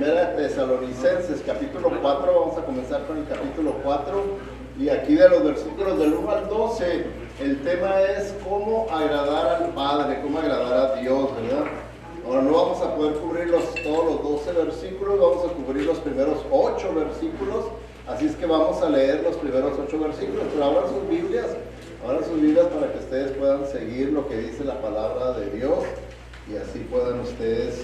Primera de Tesalonicenses, capítulo 4, vamos a comenzar con el capítulo 4, y aquí de los versículos del 1 al 12, el tema es cómo agradar al Padre, cómo agradar a Dios, ¿verdad? Ahora no vamos a poder cubrir todos los 12 versículos, vamos a cubrir los primeros 8 versículos, así es que vamos a leer los primeros 8 versículos, pero abran sus Biblias para que ustedes puedan seguir lo que dice la palabra de Dios, y así puedan ustedes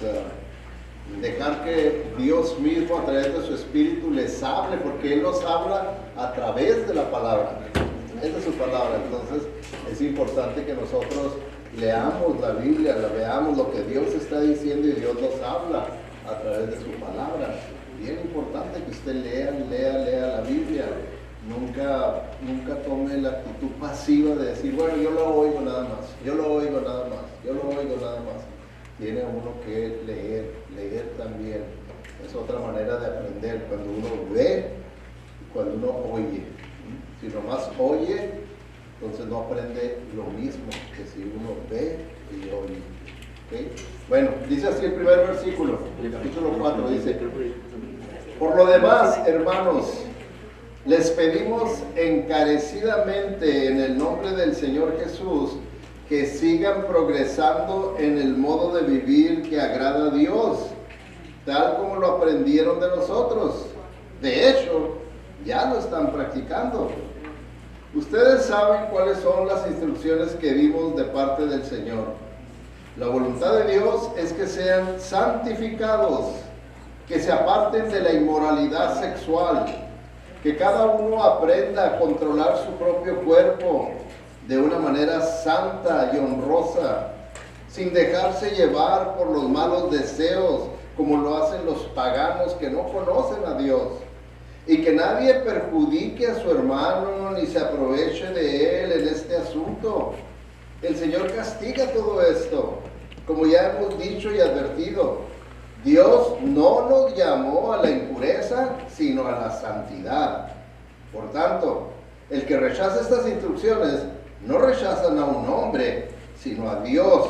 dejar que Dios mismo a través de su Espíritu les hable, porque Él nos habla a través de la palabra, es de su palabra. Entonces es importante que nosotros leamos la Biblia, veamos lo que Dios está diciendo, y Dios nos habla a través de su palabra. Bien importante que usted lea la Biblia. Nunca tome la actitud pasiva de decir, bueno, yo lo oigo nada más. Tiene uno que leer también. Es otra manera de aprender, cuando uno ve y cuando uno oye. Si nomás oye, entonces no aprende lo mismo que si uno ve y oye. ¿Okay? Bueno, dice así el primer versículo, el capítulo 4, dice: por lo demás, hermanos, les pedimos encarecidamente en el nombre del Señor Jesús que sigan progresando en el modo de vivir que agrada a Dios, tal como lo aprendieron de nosotros. De hecho, ya lo están practicando. Ustedes saben cuáles son las instrucciones que dimos de parte del Señor. La voluntad de Dios es que sean santificados, que se aparten de la inmoralidad sexual, que cada uno aprenda a controlar su propio cuerpo de una manera santa y honrosa, sin dejarse llevar por los malos deseos, como lo hacen los paganos que no conocen a Dios. Y que nadie perjudique a su hermano ni se aproveche de él en este asunto. El Señor castiga todo esto, como ya hemos dicho y advertido. Dios no nos llamó a la impureza, sino a la santidad. Por tanto, el que rechaza estas instrucciones no rechazan a un hombre, sino a Dios,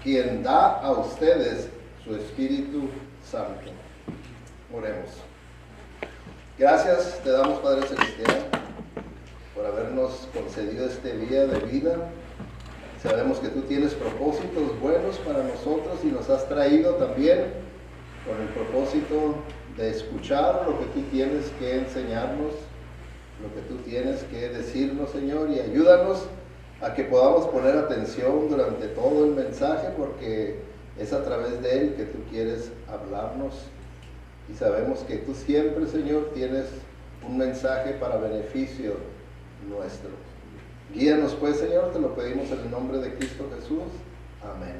quien da a ustedes su Espíritu Santo. Oremos. Gracias te damos, Padre Celestial, por habernos concedido este día de vida. Sabemos que tú tienes propósitos buenos para nosotros y nos has traído también con el propósito de escuchar lo que tú tienes que enseñarnos, lo que tú tienes que decirnos, Señor, y ayúdanos a que podamos poner atención durante todo el mensaje, porque es a través de él que tú quieres hablarnos, y sabemos que tú siempre, Señor, tienes un mensaje para beneficio nuestro. Guíanos pues, Señor, te lo pedimos en el nombre de Cristo Jesús. Amén.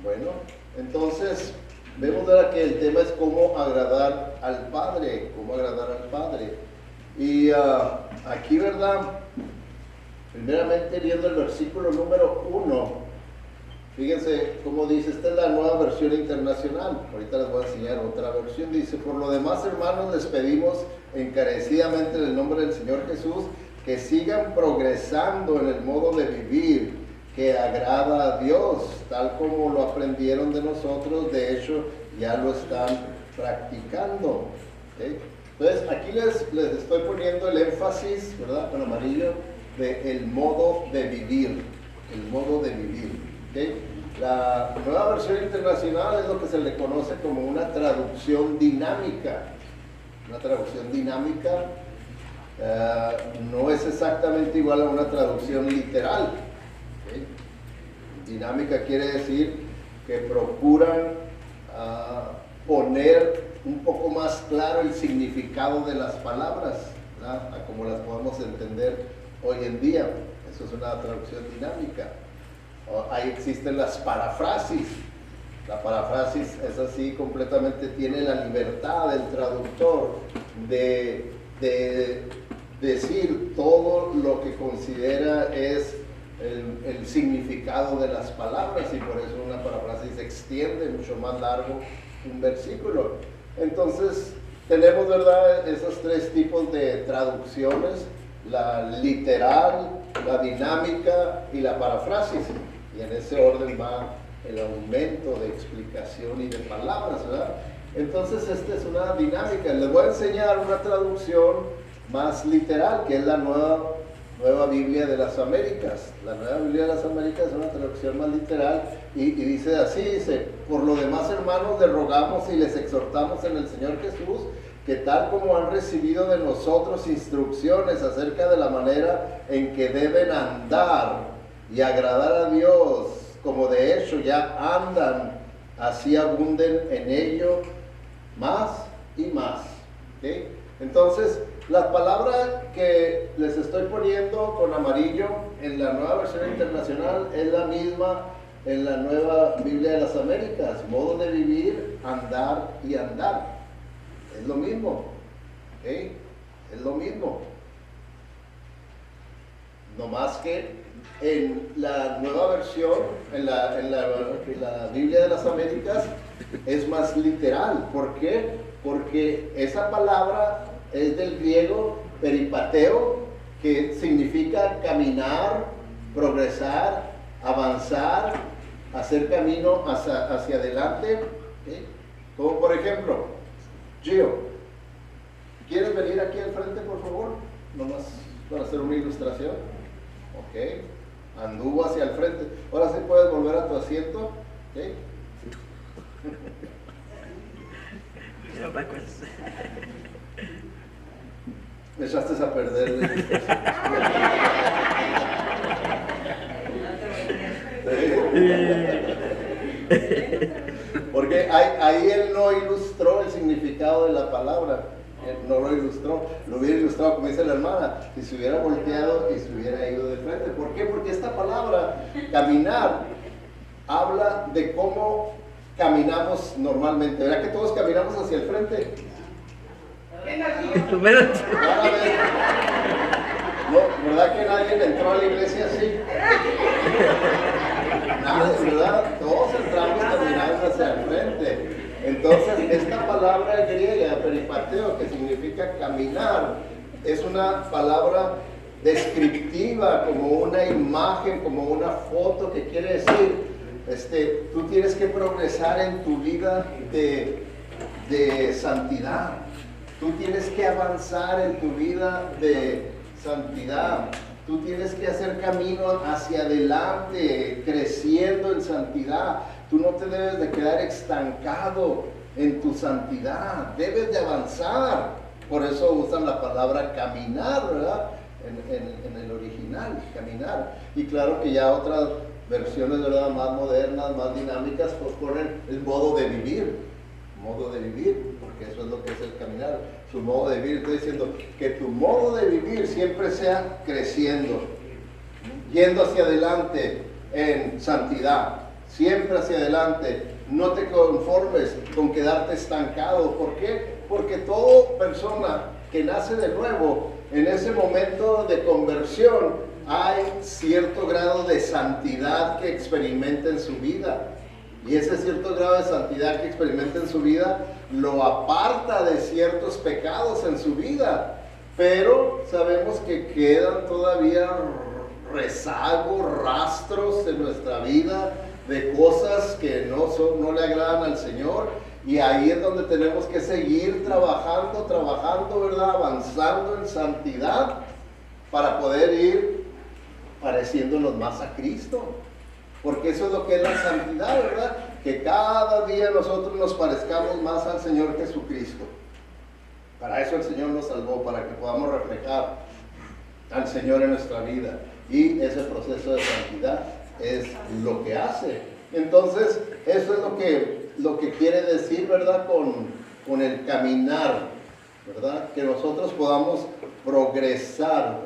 Bueno, entonces vemos ahora que el tema es cómo agradar al Padre, y aquí, ¿verdad? Primeramente viendo el versículo número 1, fíjense cómo dice, esta es la nueva versión internacional, ahorita les voy a enseñar otra versión. Dice: por lo demás, hermanos, les pedimos encarecidamente en el nombre del Señor Jesús que sigan progresando en el modo de vivir que agrada a Dios, tal como lo aprendieron de nosotros. De hecho, ya lo están practicando. ¿Okay? Entonces, aquí les estoy poniendo el énfasis, ¿verdad?, con amarillo, del modo de vivir, ¿okay? La nueva versión internacional es lo que se le conoce como una traducción dinámica. Una traducción dinámica no es exactamente igual a una traducción literal. ¿Okay? Dinámica quiere decir que procuran poner un poco más claro el significado de las palabras, ¿verdad?, a como las podemos entender hoy en día. Eso es una traducción dinámica. Ahí existen las parafrasis. La parafrasis es así, completamente tiene la libertad del traductor de decir todo lo que considera es el significado de las palabras, y por eso una parafrasis extiende mucho más largo un versículo. Entonces tenemos, ¿verdad?, esos tres tipos de traducciones: la literal, la dinámica y la parafrasis, y en ese orden va el aumento de explicación y de palabras, ¿verdad? Entonces esta es una dinámica. Les voy a enseñar una traducción más literal, que es la nueva Biblia de las Américas. La Nueva Biblia de las Américas es una traducción más literal y dice así, dice: por lo demás, hermanos, les rogamos y les exhortamos en el Señor Jesús, que tal como han recibido de nosotros instrucciones acerca de la manera en que deben andar y agradar a Dios, como de hecho ya andan, así abunden en ello más y más. ¿Okay? Entonces, la palabra que les estoy poniendo con amarillo en la Nueva Versión Internacional es la misma en la Nueva Biblia de las Américas: modo de vivir, andar y andar. Es lo mismo, ¿okay? Es lo mismo. No más que en la nueva versión, en la Biblia de las Américas, es más literal. ¿Por qué? Porque esa palabra es del griego peripateo, que significa caminar, progresar, avanzar, hacer camino hacia adelante. ¿Okay? Como por ejemplo, Gio, ¿quieres venir aquí al frente, por favor? Nomás para hacer una ilustración. Ok, anduvo hacia el frente. Ahora sí puedes volver a tu asiento. Okay. Me echaste a perder. Porque ahí él no ilustró el significado de la palabra. Él no lo ilustró, lo hubiera ilustrado como dice la hermana, si se hubiera volteado y se hubiera ido de frente. ¿Por qué? Porque esta palabra, caminar, habla de cómo caminamos normalmente. ¿Verdad que todos caminamos hacia el frente? No, ¿verdad que nadie entró a la iglesia así? Nadie, ¿verdad? Todos entramos caminando hacia el frente. Entonces, esta palabra griega, peripateo, que significa caminar, es una palabra descriptiva, como una imagen, como una foto, que quiere decir, tú tienes que progresar en tu vida de santidad. Tú tienes que avanzar en tu vida de santidad. Tú tienes que hacer camino hacia adelante, creciendo en santidad. Tú no te debes de quedar estancado en tu santidad. Debes de avanzar. Por eso usan la palabra caminar, ¿verdad? En el original, caminar. Y claro que ya otras versiones, ¿verdad?, más modernas, más dinámicas, pues ponen el modo de vivir. Modo de vivir, porque eso es lo que es el caminar, su modo de vivir. Estoy diciendo que tu modo de vivir siempre sea creciendo, yendo hacia adelante en santidad, siempre hacia adelante. No te conformes con quedarte estancado. ¿Por qué? Porque toda persona que nace de nuevo, en ese momento de conversión, hay cierto grado de santidad que experimenta en su vida. Y ese cierto grado de santidad que experimenta en su vida lo aparta de ciertos pecados en su vida. Pero sabemos que quedan todavía rezagos, rastros en nuestra vida de cosas que no le agradan al Señor. Y ahí es donde tenemos que seguir trabajando, ¿verdad? Avanzando en santidad para poder ir pareciéndonos más a Cristo. Porque eso es lo que es la santidad, ¿verdad? Que cada día nosotros nos parezcamos más al Señor Jesucristo. Para eso el Señor nos salvó, para que podamos reflejar al Señor en nuestra vida. Y ese proceso de santidad es lo que hace. Entonces, eso es lo que quiere decir, ¿verdad? Con el caminar, ¿verdad? Que nosotros podamos progresar,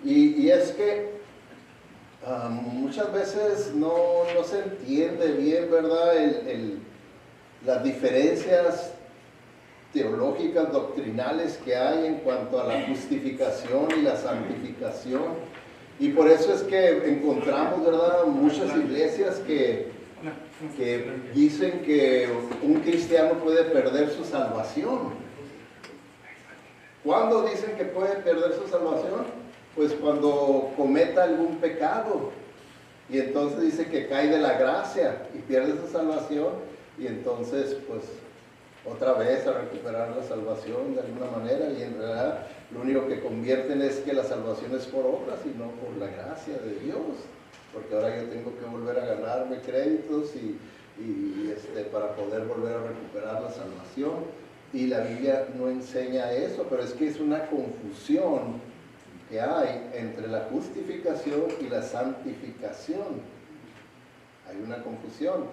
Y es que muchas veces no se entiende bien, ¿verdad? Las diferencias teológicas, doctrinales que hay en cuanto a la justificación y la santificación. Y por eso es que encontramos, ¿verdad?, muchas iglesias que dicen que un cristiano puede perder su salvación. ¿Cuándo dicen que puede perder su salvación? Pues cuando cometa algún pecado, y entonces dice que cae de la gracia y pierde su salvación, y entonces pues otra vez a recuperar la salvación de alguna manera, y en realidad lo único que convierten es que la salvación es por obras y no por la gracia de Dios, porque ahora yo tengo que volver a ganarme créditos para poder volver a recuperar la salvación, y la Biblia no enseña eso, pero es que es una confusión que hay entre la justificación y la santificación. Hay una confusión.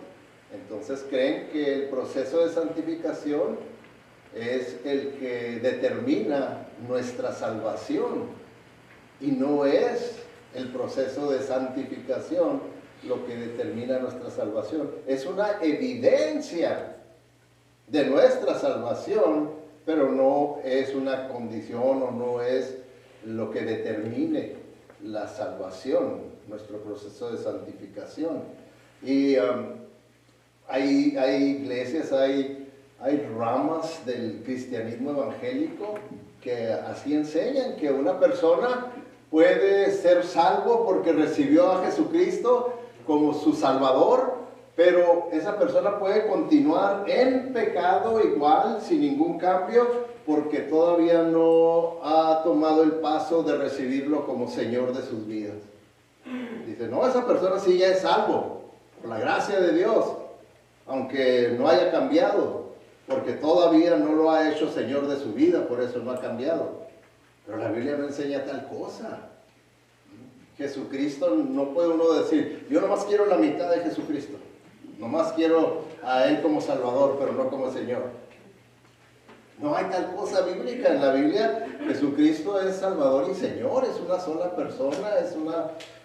Entonces creen que el proceso de santificación es el que determina nuestra salvación, y no es el proceso de santificación lo que determina nuestra salvación. Es una evidencia de nuestra salvación, pero no es una condición o no es lo que determine la salvación, nuestro proceso de santificación. Y hay iglesias, hay ramas del cristianismo evangélico que así enseñan que una persona puede ser salvo porque recibió a Jesucristo como su Salvador, pero esa persona puede continuar en pecado igual, sin ningún cambio, porque todavía no ha tomado el paso de recibirlo como Señor de sus vidas. Dice, no, esa persona sí ya es salvo, por la gracia de Dios, aunque no haya cambiado, porque todavía no lo ha hecho Señor de su vida, por eso no ha cambiado. Pero la Biblia no enseña tal cosa. Jesucristo, no puede uno decir, yo nomás quiero la mitad de Jesucristo, nomás quiero a Él como Salvador, pero no como Señor. No hay tal cosa bíblica. En la Biblia Jesucristo es Salvador y Señor, es una sola persona,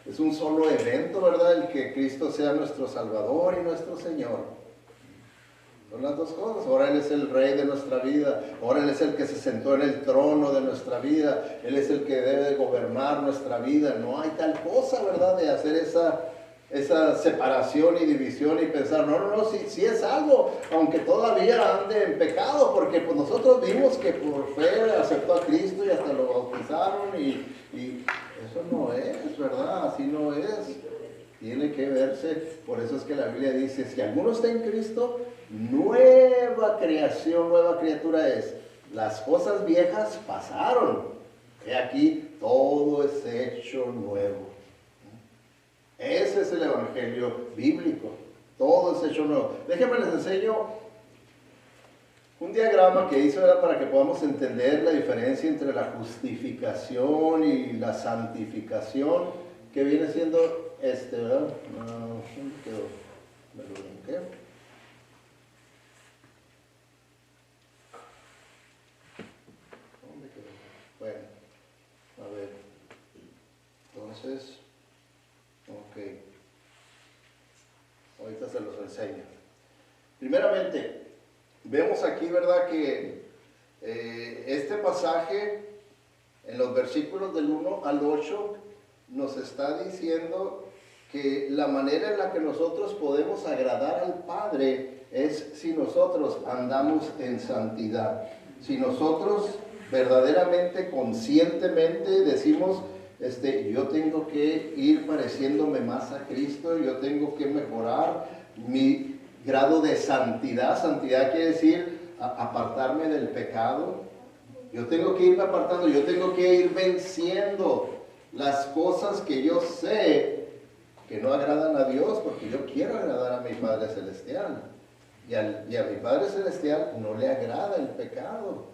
es un solo evento, ¿verdad? El que Cristo sea nuestro Salvador y nuestro Señor. Son las dos cosas. Ahora Él es el Rey de nuestra vida, ahora Él es el que se sentó en el trono de nuestra vida, Él es el que debe gobernar nuestra vida. No hay tal cosa, ¿verdad?, de hacer esa separación y división y pensar, no, sí es algo, aunque todavía ande en pecado, porque pues nosotros vimos que por fe aceptó a Cristo y hasta lo bautizaron, y eso no es, ¿verdad? Así no es. Tiene que verse, por eso es que la Biblia dice, si alguno está en Cristo, nueva creación, nueva criatura es. Las cosas viejas pasaron, he aquí, todo es hecho nuevo. Ese es el evangelio bíblico, todo es hecho nuevo. Déjenme les enseño un diagrama que hizo, era para que podamos entender la diferencia entre la justificación y la santificación, que viene siendo ¿verdad? ¿Dónde quedó? Me lo brinqué. ¿Dónde quedó? Bueno, a ver. Entonces, ok. Ahorita se los enseño. Primeramente, vemos aquí, ¿verdad?, que este pasaje, en los versículos del 1 al 8, nos está diciendo que la manera en la que nosotros podemos agradar al Padre es si nosotros andamos en santidad. Si nosotros verdaderamente, conscientemente decimos, yo tengo que ir pareciéndome más a Cristo, yo tengo que mejorar mi grado de santidad. Santidad quiere decir apartarme del pecado. Yo tengo que irme apartando, yo tengo que ir venciendo las cosas que yo sé que no agradan a Dios, porque yo quiero agradar a mi Padre Celestial. Y a mi Padre Celestial no le agrada el pecado,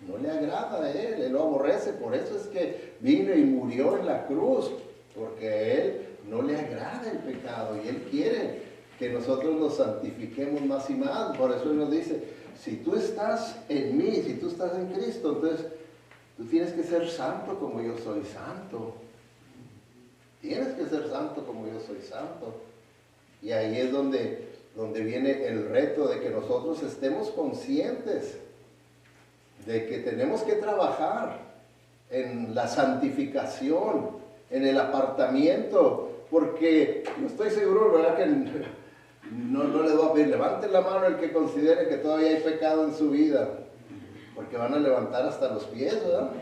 no le agrada a Él lo aborrece. Por eso es que vino y murió en la cruz, porque a Él no le agrada el pecado y Él quiere que nosotros nos santifiquemos más y más. Por eso Él nos dice, si tú estás en mí, si tú estás en Cristo, entonces tú tienes que ser santo como yo soy santo. Tienes que ser santo como yo soy santo. Y ahí es donde viene el reto de que nosotros estemos conscientes de que tenemos que trabajar en la santificación, en el apartamiento, porque yo estoy seguro, ¿verdad?, que no les voy a pedir, levanten la mano el que considere que todavía hay pecado en su vida, porque van a levantar hasta los pies, ¿verdad?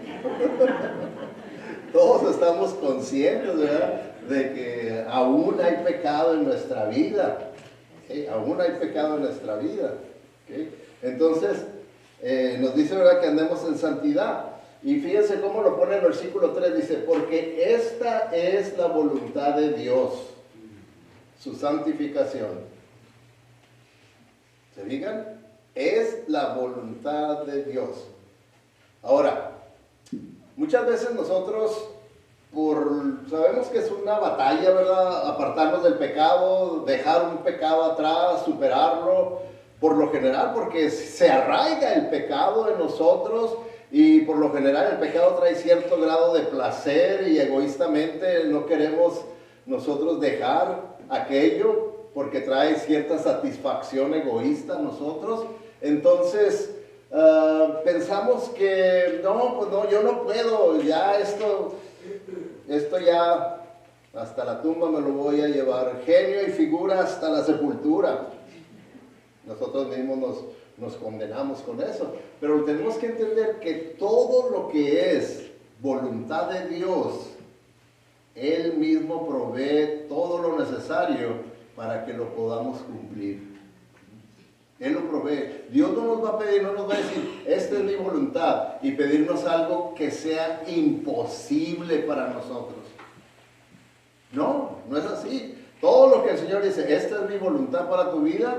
Todos estamos conscientes, ¿verdad?, de que aún hay pecado en nuestra vida. ¿okay? Aún hay pecado en nuestra vida. ¿Okay? Entonces, nos dice, ¿verdad?, que andemos en santidad. Y fíjense cómo lo pone el versículo 3, dice, porque esta es la voluntad de Dios, su santificación. ¿Se fijan? Es la voluntad de Dios. Ahora, muchas veces nosotros, sabemos que es una batalla, ¿verdad?, apartarnos del pecado, dejar un pecado atrás, superarlo, por lo general, porque se arraiga el pecado en nosotros. Y por lo general el pecado trae cierto grado de placer y egoístamente no queremos nosotros dejar aquello porque trae cierta satisfacción egoísta a nosotros. Entonces pensamos que no, pues no, yo no puedo, ya esto ya hasta la tumba me lo voy a llevar, genio y figura hasta la sepultura. Nosotros mismos nos condenamos con eso, pero tenemos que entender que todo lo que es voluntad de Dios, Él mismo provee todo lo necesario para que lo podamos cumplir. Él lo provee. Dios no nos va a pedir, no nos va a decir, esta es mi voluntad, y pedirnos algo que sea imposible para nosotros. No, no es así. Todo lo que el Señor dice, esta es mi voluntad para tu vida,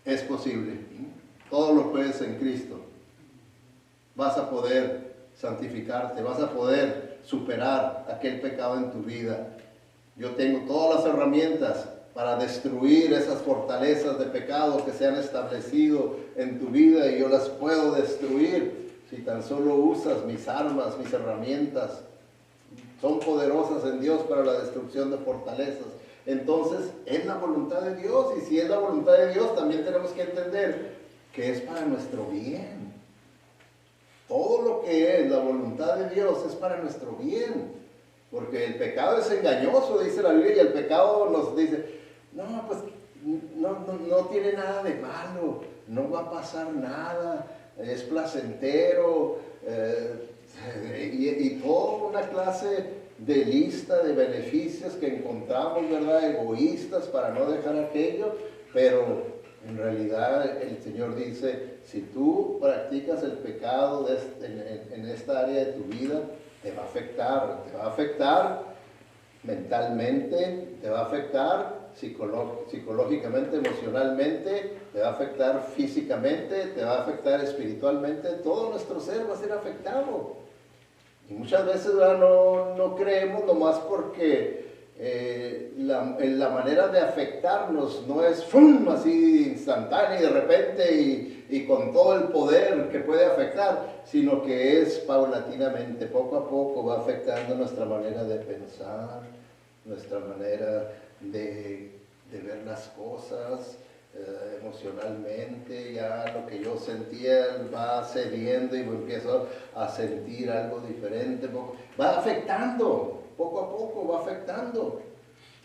es posible. Todo lo puedes en Cristo. Vas a poder santificarte, vas a poder superar aquel pecado en tu vida. Yo tengo todas las herramientas para destruir esas fortalezas de pecado que se han establecido en tu vida, y yo las puedo destruir si tan solo usas mis armas, mis herramientas. Son poderosas en Dios para la destrucción de fortalezas. Entonces, es la voluntad de Dios, y si es la voluntad de Dios, también tenemos que entender que es para nuestro bien. Todo lo que es la voluntad de Dios es para nuestro bien, porque el pecado es engañoso, dice la Biblia, y el pecado nos dice, no, pues no tiene nada de malo, no va a pasar nada, es placentero, y toda una clase de lista de beneficios que encontramos, ¿verdad?, egoístas para no dejar aquello, pero en realidad el Señor dice, si tú practicas el pecado en esta área de tu vida, te va a afectar mentalmente, te va a afectar psicológicamente, emocionalmente, te va a afectar físicamente, te va a afectar espiritualmente, todo nuestro ser va a ser afectado. Y muchas veces, ¿verdad?, no creemos nomás porque la manera de afectarnos no es ¡fum!, así instantánea y de repente y con todo el poder que puede afectar, sino que es paulatinamente, poco a poco va afectando nuestra manera de pensar, nuestra manera de ver las cosas, emocionalmente. Ya lo que yo sentía va cediendo y empiezo a sentir algo diferente, va afectando. Poco a poco va afectando.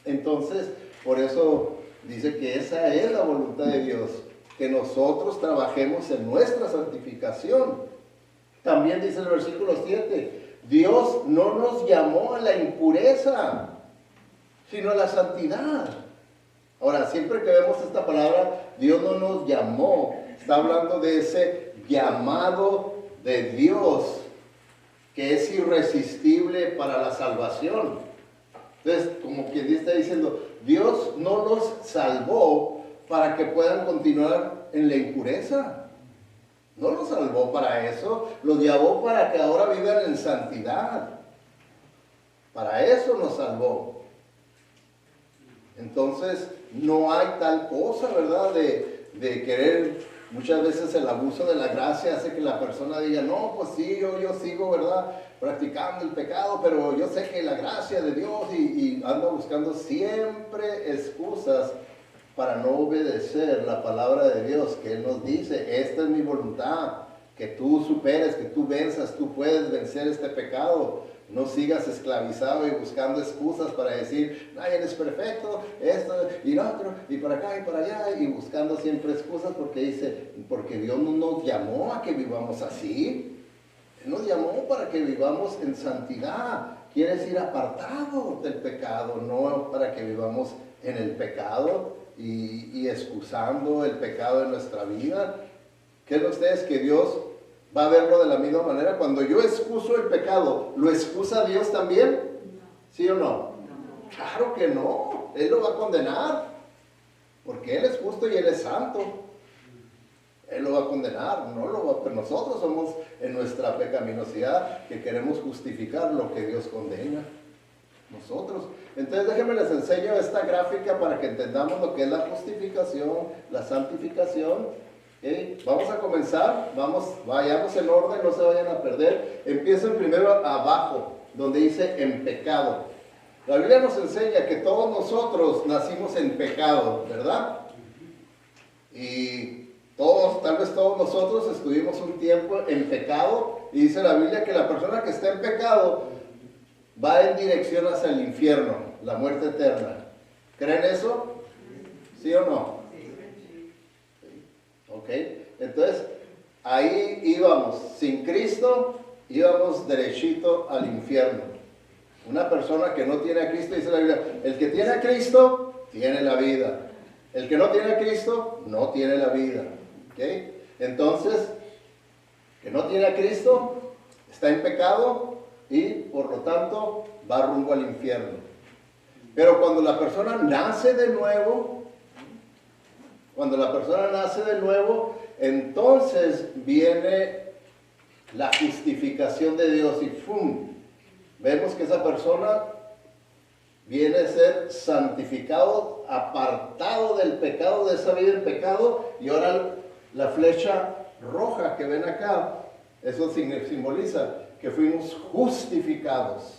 Entonces, por eso dice que esa es la voluntad de Dios, que nosotros trabajemos en nuestra santificación. También dice el versículo 7, Dios no nos llamó a la impureza, sino a la santidad. Ahora, siempre que vemos esta palabra, Dios no nos llamó, está hablando de ese llamado de Dios, que es irresistible para la salvación. Entonces, como quien está diciendo, Dios no los salvó para que puedan continuar en la impureza. No los salvó para eso, los llamó para que ahora vivan en santidad. Para eso nos salvó. Entonces, no hay tal cosa, ¿verdad?, de querer. Muchas veces el abuso de la gracia hace que la persona diga, no, pues sí, yo sigo, ¿verdad?, practicando el pecado, pero yo sé que la gracia de Dios, y anda buscando siempre excusas para no obedecer la palabra de Dios, que Él nos dice, esta es mi voluntad, que tú superes, que tú venzas, tú puedes vencer este pecado. No sigas esclavizado y buscando excusas para decir, nadie es perfecto, esto y lo otro, y para acá y para allá, y buscando siempre excusas, porque Dios no nos llamó a que vivamos así. Él nos llamó para que vivamos en santidad. Quiere decir apartado del pecado, no para que vivamos en el pecado y excusando el pecado de nuestra vida. ¿Creen ustedes que Dios va a verlo de la misma manera? Cuando yo excuso el pecado, ¿lo excusa Dios también? ¿Sí o no? Claro que no. Él lo va a condenar. Porque Él es justo y Él es santo. Él lo va a condenar, no lo va, pero nosotros somos en nuestra pecaminosidad que queremos justificar lo que Dios condena. Nosotros. Entonces déjenme les enseño esta gráfica para que entendamos lo que es la justificación, la santificación. Vamos a comenzar, vayamos en orden, no se vayan a perder. Empiecen primero abajo, donde dice en pecado. La Biblia nos enseña que todos nosotros nacimos en pecado, ¿verdad? Y tal vez todos nosotros estuvimos un tiempo en pecado, y dice la Biblia que la persona que está en pecado va en dirección hacia el infierno, la muerte eterna. ¿Creen eso? ¿Sí o no? Ok, entonces ahí íbamos, sin Cristo, íbamos derechito al infierno. Una persona que no tiene a Cristo, dice la Biblia, el que tiene a Cristo, tiene la vida. El que no tiene a Cristo, no tiene la vida. ¿Okay? Entonces, que no tiene a Cristo, está en pecado y por lo tanto va rumbo al infierno. Pero cuando la persona nace de nuevo, entonces viene la justificación de Dios y ¡fum! Vemos que esa persona viene a ser santificado, apartado del pecado, de esa vida en pecado, y ahora la flecha roja que ven acá, eso simboliza que fuimos justificados,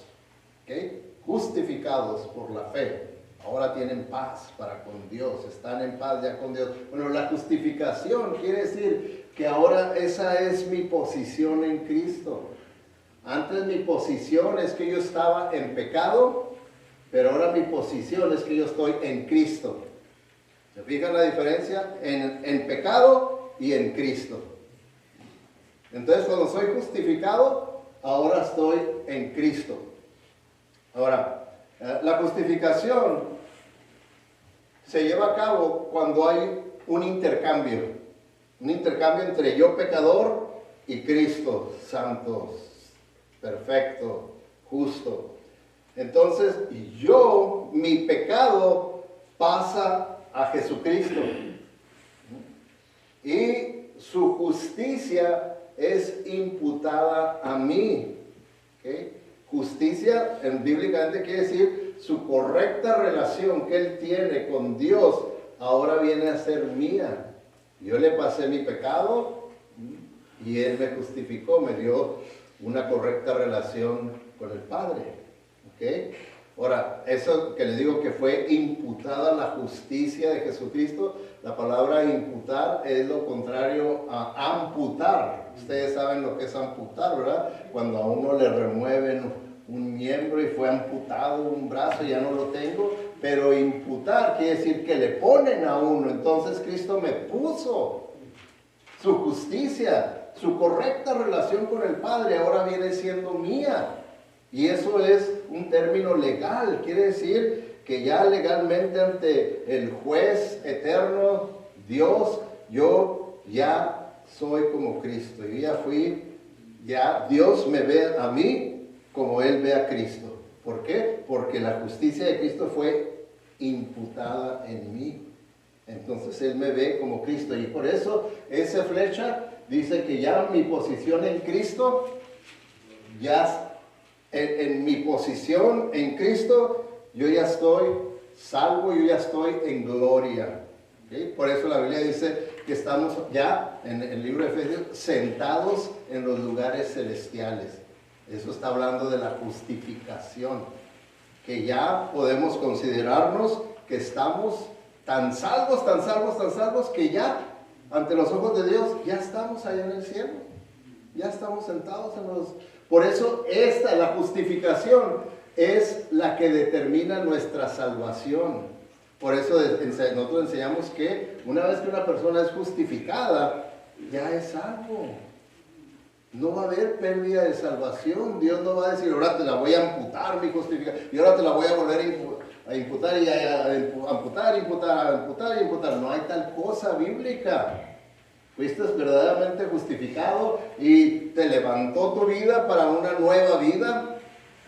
¿okay? Justificados por la fe. Ahora tienen paz para con Dios, están en paz ya con Dios. Bueno, la justificación quiere decir que ahora esa es mi posición en Cristo. Antes mi posición es que yo estaba en pecado, pero ahora mi posición es que yo estoy en Cristo. ¿Se fijan la diferencia? En pecado y en Cristo. Entonces cuando soy justificado, ahora estoy en Cristo. Ahora, la justificación se lleva a cabo cuando hay un intercambio entre yo pecador y Cristo santo, perfecto, justo. Entonces mi pecado pasa a Jesucristo y su justicia es imputada a mí. ¿Okay? Justicia, bíblicamente quiere decir su correcta relación que Él tiene con Dios, ahora viene a ser mía. Yo le pasé mi pecado y Él me justificó, me dio una correcta relación con el Padre. ¿Okay? Ahora, eso que les digo que fue imputada la justicia de Jesucristo, la palabra imputar es lo contrario a amputar. Ustedes saben lo que es amputar, ¿verdad? Cuando a uno le remueven un miembro y fue amputado un brazo, ya no lo tengo, pero imputar quiere decir que le ponen a uno. Entonces Cristo me puso su justicia, su correcta relación con el Padre, ahora viene siendo mía. Y eso es un término legal, quiere decir que ya legalmente ante el juez eterno, Dios, yo ya soy como Cristo. Yo ya fui, ya Dios me ve a mí como Él ve a Cristo. ¿Por qué? Porque la justicia de Cristo fue imputada en mí. Entonces Él me ve como Cristo. Y por eso esa flecha dice que ya mi posición en Cristo, ya en mi posición en Cristo, yo ya estoy salvo, yo ya estoy en gloria. ¿Okay? Por eso la Biblia dice que estamos ya en el libro de Efesios sentados en los lugares celestiales. Eso está hablando de la justificación, que ya podemos considerarnos que estamos tan salvos, tan salvos, tan salvos, que ya ante los ojos de Dios ya estamos allá en el cielo, ya estamos sentados en los... Por eso la justificación es la que determina nuestra salvación. Por eso nosotros enseñamos que una vez que una persona es justificada, ya es salvo. No va a haber pérdida de salvación. Dios no va a decir, ahora te la voy a amputar mi justificación, y ahora te la voy a volver a imputar y a imputar. No hay tal cosa bíblica. Fuiste verdaderamente justificado y te levantó tu vida para una nueva vida.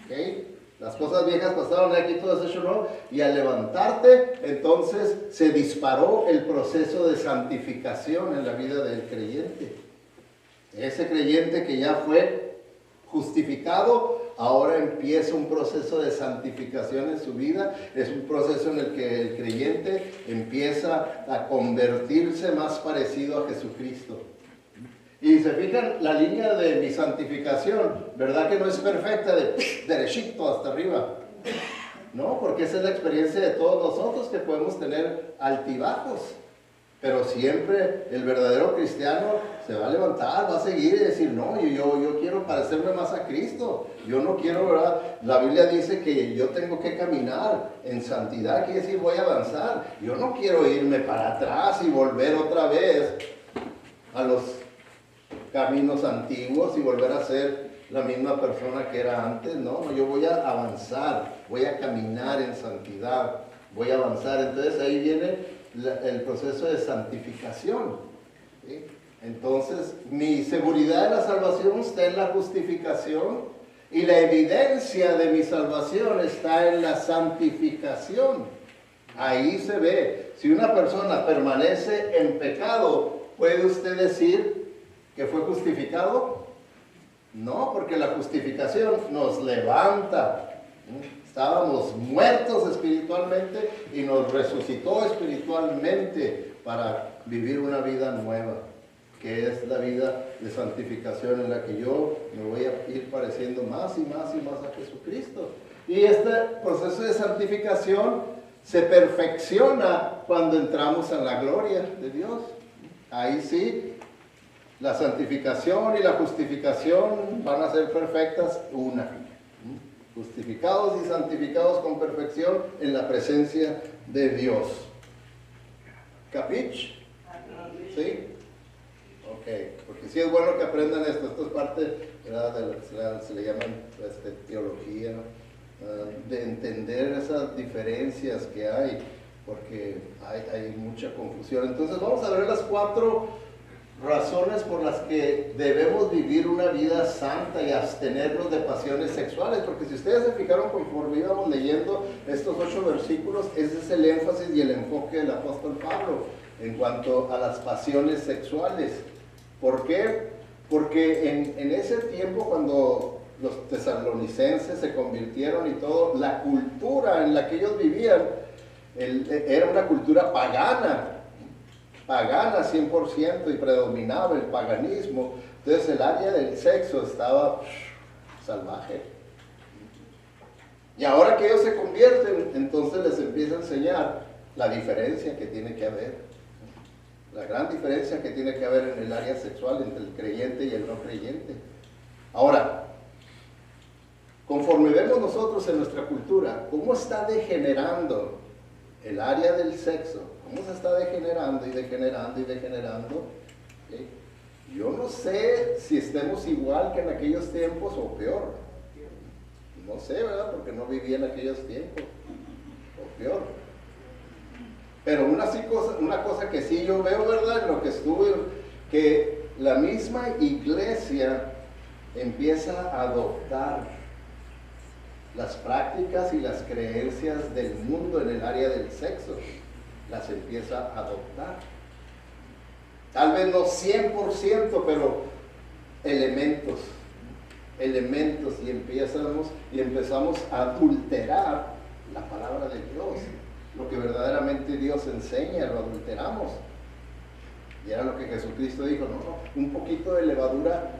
¿Okay? Las cosas viejas pasaron, aquí todo es hecho nuevo. Y al levantarte, entonces se disparó el proceso de santificación en la vida del creyente. Ese creyente que ya fue justificado, ahora empieza un proceso de santificación en su vida. Es un proceso en el que el creyente empieza a convertirse más parecido a Jesucristo. Y se fijan, la línea de mi santificación, ¿verdad que no es perfecta de derechito hasta arriba? No, porque esa es la experiencia de todos nosotros, que podemos tener altibajos. Pero siempre el verdadero cristiano se va a levantar, va a seguir y decir, no, yo quiero parecerme más a Cristo. Yo no quiero, ¿verdad? La Biblia dice que yo tengo que caminar en santidad, quiere decir voy a avanzar. Yo no quiero irme para atrás y volver otra vez a los caminos antiguos y volver a ser la misma persona que era antes. No, yo voy a avanzar, voy a caminar en santidad, voy a avanzar. Entonces ahí viene el proceso de santificación. ¿Sí? Entonces, mi seguridad de la salvación está en la justificación y la evidencia de mi salvación está en la santificación. Ahí se ve. Si una persona permanece en pecado, ¿puede usted decir que fue justificado? No, porque la justificación nos levanta. Estábamos muertos espiritualmente y nos resucitó espiritualmente para vivir una vida nueva, que es la vida de santificación en la que yo me voy a ir pareciendo más y más y más a Jesucristo. Y este proceso de santificación se perfecciona cuando entramos en la gloria de Dios. Ahí sí, la santificación y la justificación van a ser perfectas una. Justificados y santificados con perfección en la presencia de Dios. ¿Capich? ¿Sí? Ok, porque sí es bueno que aprendan esto. Esto es parte, ¿verdad?, de lo que se le llama teología, de entender esas diferencias que hay, porque hay mucha confusión. Entonces vamos a ver las 4 razones por las que debemos vivir una vida santa y abstenernos de pasiones sexuales, porque si ustedes se fijaron conforme íbamos leyendo estos 8 versículos, ese es el énfasis y el enfoque del apóstol Pablo en cuanto a las pasiones sexuales. ¿Por qué? Porque en ese tiempo, cuando los tesalonicenses se convirtieron y todo, la cultura en la que ellos vivían era una cultura pagana 100%, y predominaba el paganismo. Entonces el área del sexo estaba salvaje. Y ahora que ellos se convierten, entonces les empieza a enseñar la diferencia que tiene que haber, la gran diferencia que tiene que haber en el área sexual entre el creyente y el no creyente. Ahora, conforme vemos nosotros en nuestra cultura, cómo está degenerando el área del sexo, cómo se está degenerando y degenerando y degenerando. ¿Sí? Yo no sé si estemos igual que en aquellos tiempos o peor. No sé, ¿verdad? Porque no viví en aquellos tiempos. O peor. Pero una cosa que sí yo veo, ¿verdad?, en lo que estuve, que la misma iglesia empieza a adoptar las prácticas y las creencias del mundo en el área del sexo. Las empieza a adoptar. Tal vez no 100%, pero elementos, y empezamos a adulterar la palabra de Dios. Lo que verdaderamente Dios enseña, lo adulteramos. Y era lo que Jesucristo dijo, no, un poquito de levadura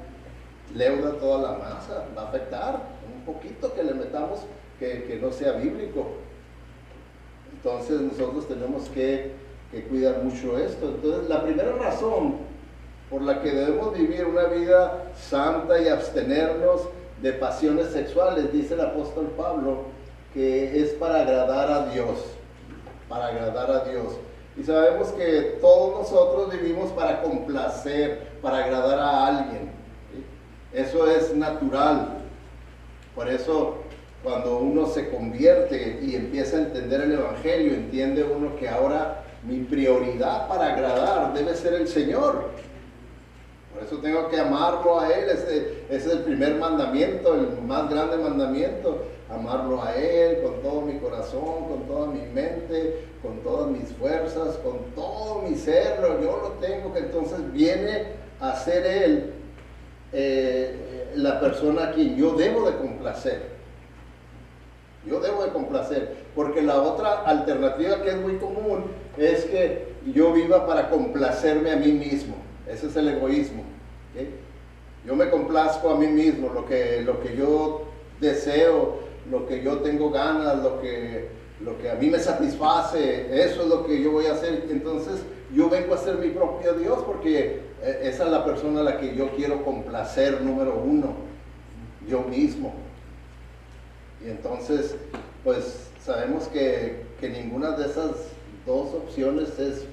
leuda toda la masa, va a afectar. Un poquito que le metamos que no sea bíblico. Entonces nosotros tenemos que cuidar mucho esto. Entonces la primera razón por la que debemos vivir una vida santa y abstenernos de pasiones sexuales, dice el apóstol Pablo, que es para agradar a Dios, para agradar a Dios. Y sabemos que todos nosotros vivimos para complacer, para agradar a alguien. ¿Sí? Eso es natural. Por eso cuando uno se convierte y empieza a entender el Evangelio, entiende uno que ahora mi prioridad para agradar debe ser el Señor. Por eso tengo que amarlo a Él. Ese es el primer mandamiento, el más grande mandamiento. Amarlo a Él con todo mi corazón, con toda mi mente, con todas mis fuerzas, con todo mi ser. Yo lo tengo, que entonces viene a ser Él la persona a quien yo debo de complacer. Yo debo de complacer, porque la otra alternativa que es muy común es que yo viva para complacerme a mí mismo. Ese es el egoísmo. ¿Okay? Yo me complazco a mí mismo, lo que yo deseo, lo que yo tengo ganas, lo que a mí me satisface, eso es lo que yo voy a hacer. Entonces yo vengo a ser mi propio Dios, porque esa es la persona a la que yo quiero complacer, número uno, yo mismo. Y entonces, pues sabemos que ninguna de esas dos opciones es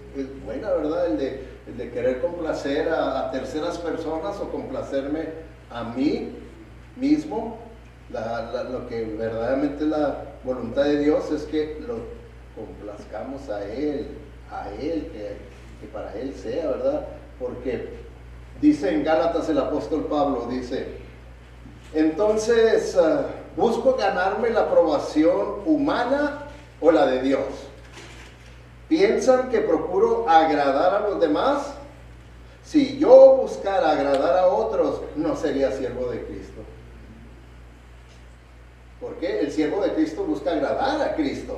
buena, ¿verdad? El de querer complacer a terceras personas o complacerme a mí mismo. Lo que verdaderamente la voluntad de Dios es que lo complazcamos a Él, que para Él sea, ¿verdad? Porque dice en Gálatas el apóstol Pablo, dice, entonces, ¿busco ganarme la aprobación humana o la de Dios? ¿Piensan que procuro agradar a los demás? Si yo buscara agradar a otros, no sería siervo de Cristo. ¿Por qué? El siervo de Cristo busca agradar a Cristo.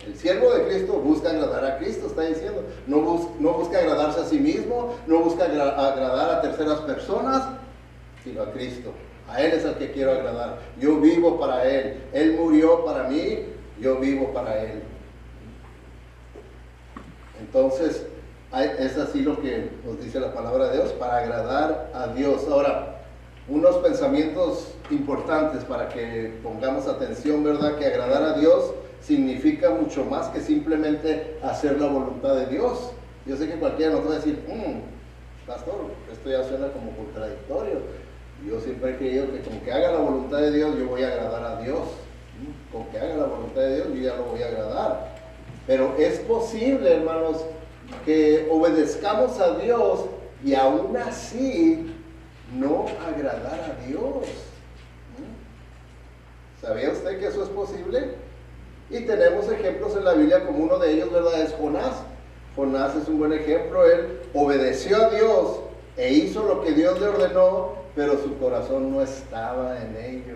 El siervo de Cristo busca agradar a Cristo, está diciendo. No busca agradarse a sí mismo, no busca agradar a terceras personas, sino a Cristo. A Él es al que quiero agradar. Yo vivo para Él. Él murió para mí, yo vivo para Él. Entonces, es así lo que nos dice la palabra de Dios, para agradar a Dios. Ahora, unos pensamientos importantes para que pongamos atención, ¿verdad? Que agradar a Dios significa mucho más que simplemente hacer la voluntad de Dios. Yo sé que cualquiera nos va a decir, pastor, esto ya suena como contradictorio. Yo siempre he creído que con que haga la voluntad de Dios, yo voy a agradar a Dios. Con que haga la voluntad de Dios, yo ya lo voy a agradar. Pero es posible, hermanos, que obedezcamos a Dios y aún así no agradar a Dios. ¿Sabía usted que eso es posible? Y tenemos ejemplos en la Biblia, como uno de ellos, ¿verdad? Es Jonás. Jonás es un buen ejemplo. Él obedeció a Dios e hizo lo que Dios le ordenó, pero su corazón no estaba en ello.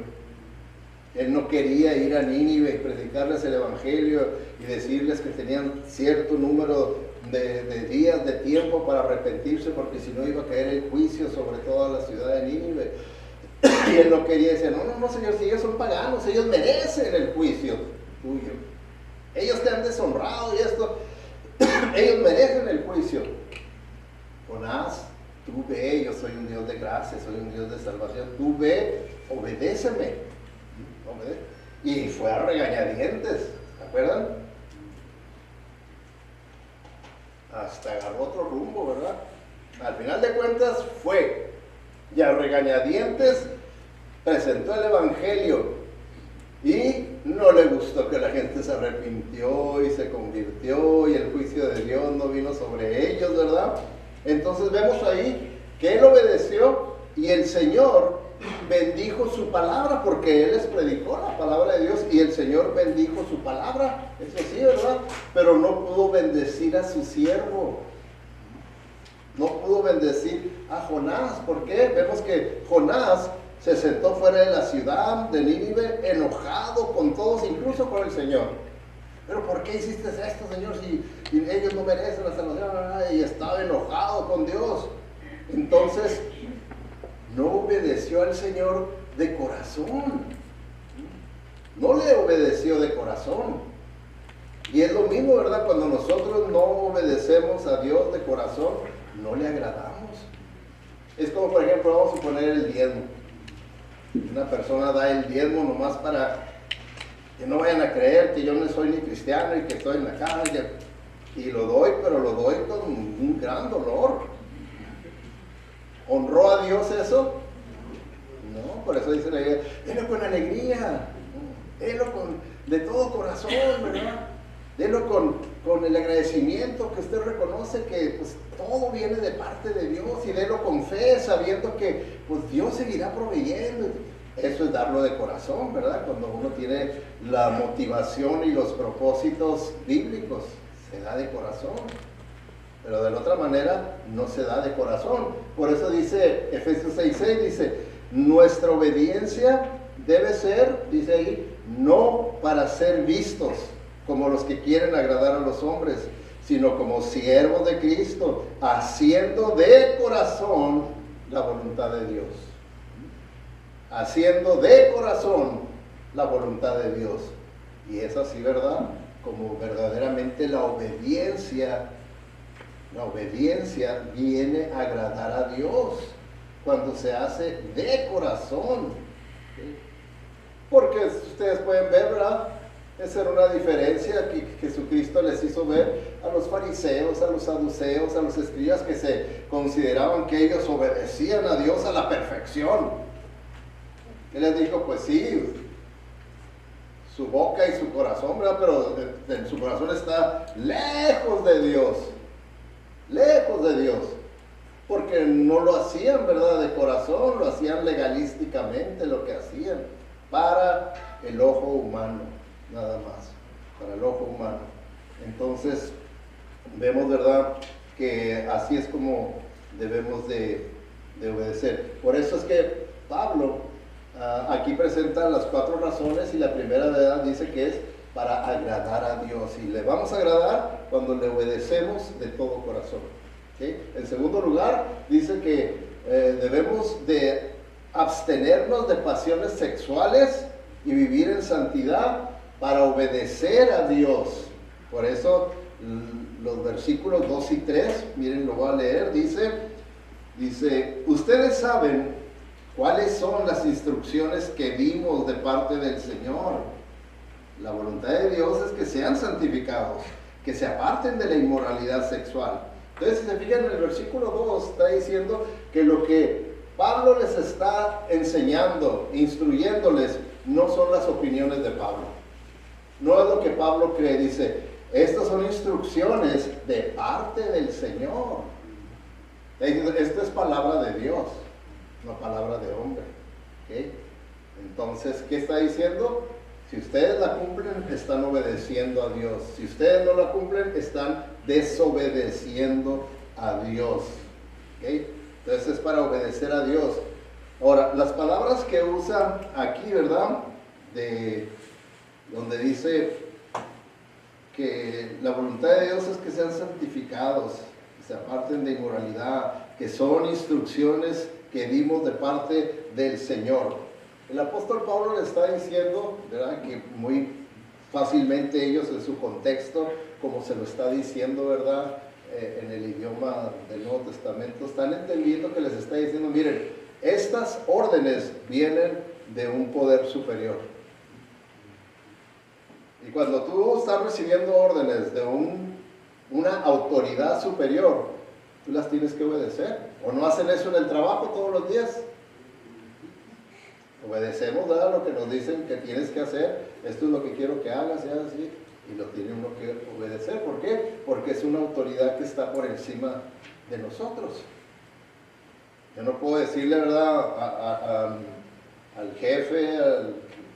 Él no quería ir a Nínive y predicarles el Evangelio y decirles que tenían cierto número de días, de tiempo para arrepentirse, porque si no iba a caer el juicio sobre toda la ciudad de Nínive. Y él no quería decir, no, Señor, si ellos son paganos, ellos merecen el juicio tuyo. Ellos te han deshonrado y esto, ellos merecen el juicio. Jonás, tú ve, yo soy un Dios de gracia, soy un Dios de salvación, tú ve, obedéceme. Y fue a regañadientes, ¿se acuerdan? Hasta agarró otro rumbo, ¿verdad? Al final de cuentas fue, y a regañadientes presentó el Evangelio, y no le gustó que la gente se arrepintió y se convirtió, y el juicio de Dios no vino sobre ellos, ¿verdad? Entonces vemos ahí que él obedeció, y el Señor bendijo su palabra, porque él les predicó la palabra de Dios, y el Señor bendijo su palabra, eso sí, ¿verdad? Pero no pudo bendecir a su siervo, no pudo bendecir a Jonás. ¿Por qué? Vemos que Jonás se sentó fuera de la ciudad de Nínive, enojado con todos, incluso con el Señor. ¿Pero por qué hiciste esto, Señor, si ellos no merecen la salvación? Y estaba enojado con Dios. Entonces no obedeció al Señor de corazón. No le obedeció de corazón. Y es lo mismo, ¿verdad? Cuando nosotros no obedecemos a Dios de corazón, no le agradamos. Es como, por ejemplo, vamos a suponer el diezmo. Una persona da el diezmo nomás para que no vayan a creer que yo no soy ni cristiano y que estoy en la calle. Y lo doy, pero lo doy con un gran dolor. ¿Honró a Dios eso? No. Por eso dice la Biblia, denlo con alegría, denlo de todo corazón, ¿verdad? Denlo con el agradecimiento que usted reconoce que pues, todo viene de parte de Dios, y denlo con fe, sabiendo que pues, Dios seguirá proveyendo. Eso es darlo de corazón, ¿verdad? Cuando uno tiene la motivación y los propósitos bíblicos, se da de corazón. Pero de la otra manera no se da de corazón. Por eso dice Efesios 6:6, dice, nuestra obediencia debe ser, dice ahí, no para ser vistos como los que quieren agradar a los hombres, sino como siervos de Cristo, haciendo de corazón la voluntad de Dios. Haciendo de corazón la voluntad de Dios. Y es así, ¿verdad? Como verdaderamente la obediencia viene a agradar a Dios cuando se hace de corazón. ¿Sí? Porque ustedes pueden ver, ¿verdad? Esa era una diferencia que Jesucristo les hizo ver a los fariseos, a los saduceos, a los escribas, que se consideraban que ellos obedecían a Dios a la perfección. Él les dijo, pues sí, su boca y su corazón, ¿verdad? Pero en su corazón está lejos de Dios. Lejos de Dios, porque no lo hacían, ¿verdad?, de corazón, lo hacían legalísticamente, lo que hacían, para el ojo humano, nada más, para el ojo humano. Entonces, vemos, ¿verdad?, que así es como debemos de obedecer. Por eso es que Pablo aquí presenta las 4 razones, y la primera, ¿verdad?, dice que es para agradar a Dios, y le vamos a agradar cuando le obedecemos de todo corazón. ¿Sí? En segundo lugar, dice que debemos de abstenernos de pasiones sexuales y vivir en santidad para obedecer a Dios. Por eso los versículos 2 y 3, miren, lo voy a leer, dice, ustedes saben cuáles son las instrucciones que dimos de parte del Señor. La voluntad de Dios es que sean santificados, que se aparten de la inmoralidad sexual. Entonces, si se fijan en el versículo 2, está diciendo que lo que Pablo les está enseñando, instruyéndoles, no son las opiniones de Pablo. No es lo que Pablo cree, dice, estas son instrucciones de parte del Señor. Esto es palabra de Dios, no palabra de hombre. ¿Okay? Entonces, ¿qué está diciendo? Si ustedes la cumplen, están obedeciendo a Dios. Si ustedes no la cumplen, están desobedeciendo a Dios. ¿Okay? Entonces es para obedecer a Dios. Ahora, las palabras que usa aquí, ¿verdad? Donde dice que la voluntad de Dios es que sean santificados, que se aparten de inmoralidad, que son instrucciones que dimos de parte del Señor. El apóstol Pablo le está diciendo, ¿verdad?, que muy fácilmente ellos en su contexto, como se lo está diciendo, ¿verdad?, en el idioma del Nuevo Testamento, están entendiendo que les está diciendo, miren, estas órdenes vienen de un poder superior. Y cuando tú estás recibiendo órdenes de una autoridad superior, tú las tienes que obedecer. ¿O no hacen eso en el trabajo todos los días? Obedecemos, ¿verdad?, lo que nos dicen que tienes que hacer. Esto es lo que quiero que hagas, y así. Y lo tiene uno que obedecer. ¿Por qué? Porque es una autoridad que está por encima de nosotros. Yo no puedo decirle, ¿verdad?, al jefe,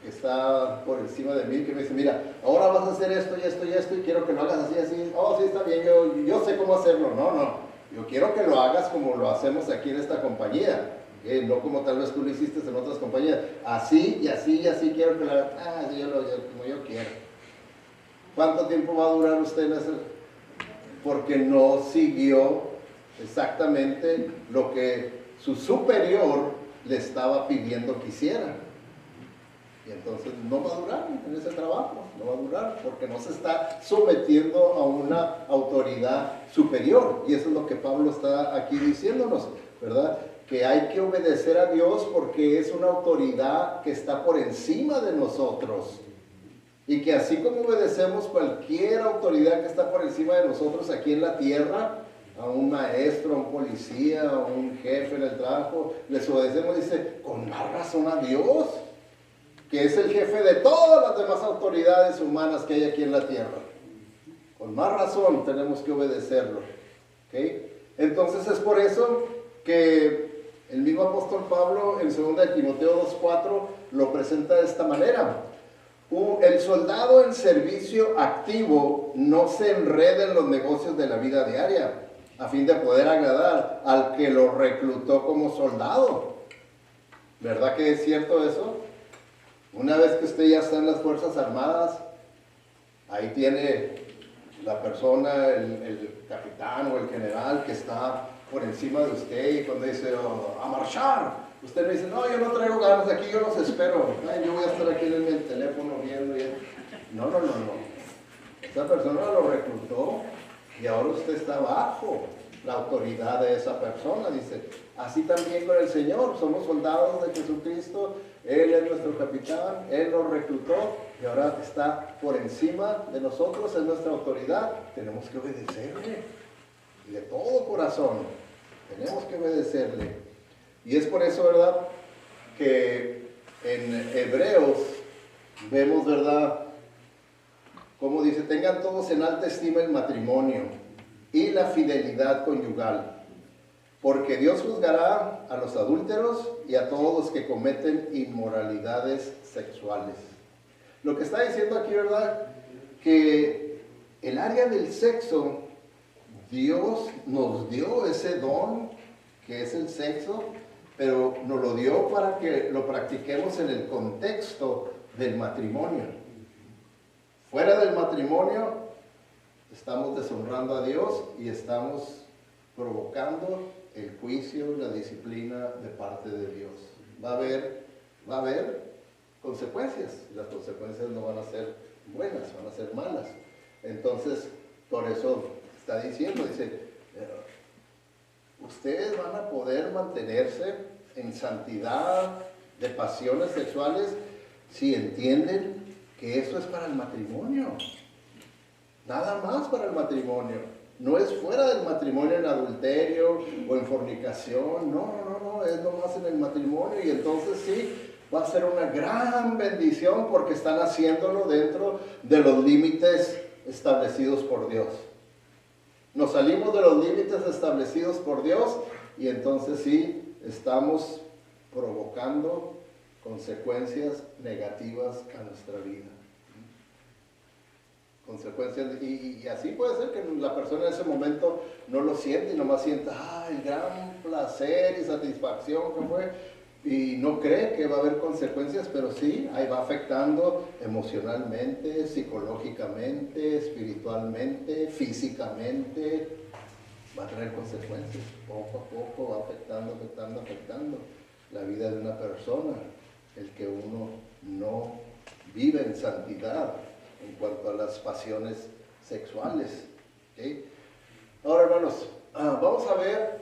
que está por encima de mí, que me dice, mira, ahora vas a hacer esto y esto y esto, y quiero que lo hagas así, así. Oh, sí, está bien, yo sé cómo hacerlo. No. Yo quiero que lo hagas como lo hacemos aquí en esta compañía. No como tal vez tú lo hiciste en otras compañías. Así y así y así quiero que lo hagas. Como yo quiero. ¿Cuánto tiempo va a durar usted en eso? Porque no siguió exactamente lo que su superior le estaba pidiendo que hiciera. Y entonces no va a durar en ese trabajo, no va a durar, porque no se está sometiendo a una autoridad superior. Y eso es lo que Pablo está aquí diciéndonos, ¿verdad? Que hay que obedecer a Dios porque es una autoridad que está por encima de nosotros. Y que así como obedecemos cualquier autoridad que está por encima de nosotros aquí en la tierra, a un maestro, a un policía, a un jefe en el trabajo, les obedecemos, dice, con más razón a Dios, que es el jefe de todas las demás autoridades humanas que hay aquí en la tierra. Con más razón tenemos que obedecerlo. ¿Okay? Entonces es por eso que el mismo apóstol Pablo en 2 Timoteo 2:4 lo presenta de esta manera. El soldado en servicio activo no se enreda en los negocios de la vida diaria a fin de poder agradar al que lo reclutó como soldado. ¿Verdad que es cierto eso? Una vez que usted ya está en las Fuerzas Armadas, ahí tiene la persona, el capitán o el general que está por encima de usted, y cuando dice, oh, a marchar, usted le dice, no, yo no traigo ganas, aquí yo los espero. Ay, yo voy a estar aquí en el teléfono viendo. No. Esa persona lo reclutó y ahora usted está bajo la autoridad de esa persona. Dice, así también con el Señor, somos soldados de Jesucristo, Él es nuestro capitán, Él nos reclutó y ahora está por encima de nosotros, es nuestra autoridad. Tenemos que obedecerle de todo corazón, tenemos que obedecerle. Y es por eso, ¿verdad?, que en Hebreos vemos, ¿verdad?, como dice, tengan todos en alta estima el matrimonio y la fidelidad conyugal, porque Dios juzgará a los adúlteros y a todos los que cometen inmoralidades sexuales. Lo que está diciendo aquí, ¿verdad?, que el área del sexo, Dios nos dio ese don que es el sexo, pero nos lo dio para que lo practiquemos en el contexto del matrimonio. Fuera del matrimonio estamos deshonrando a Dios y estamos provocando el juicio y la disciplina de parte de Dios. Va a haber consecuencias. Las consecuencias no van a ser buenas, van a ser malas. Entonces, por eso está diciendo, dice, ustedes van a poder mantenerse en santidad de pasiones sexuales si entienden que eso es para el matrimonio. Nada más para el matrimonio. No es fuera del matrimonio en adulterio o en fornicación. No, es nomás en el matrimonio. Y entonces sí, va a ser una gran bendición porque están haciéndolo dentro de los límites establecidos por Dios. Nos salimos de los límites establecidos por Dios y entonces sí estamos provocando consecuencias negativas a nuestra vida. Consecuencias, y así puede ser que la persona en ese momento no lo siente y nomás sienta el gran placer y satisfacción que fue, y no cree que va a haber consecuencias, pero sí, ahí va afectando emocionalmente, psicológicamente, espiritualmente, físicamente, va a traer consecuencias, poco a poco va afectando la vida de una persona, el que uno no vive en santidad en cuanto a las pasiones sexuales. ¿Okay? Ahora, hermanos, vamos a ver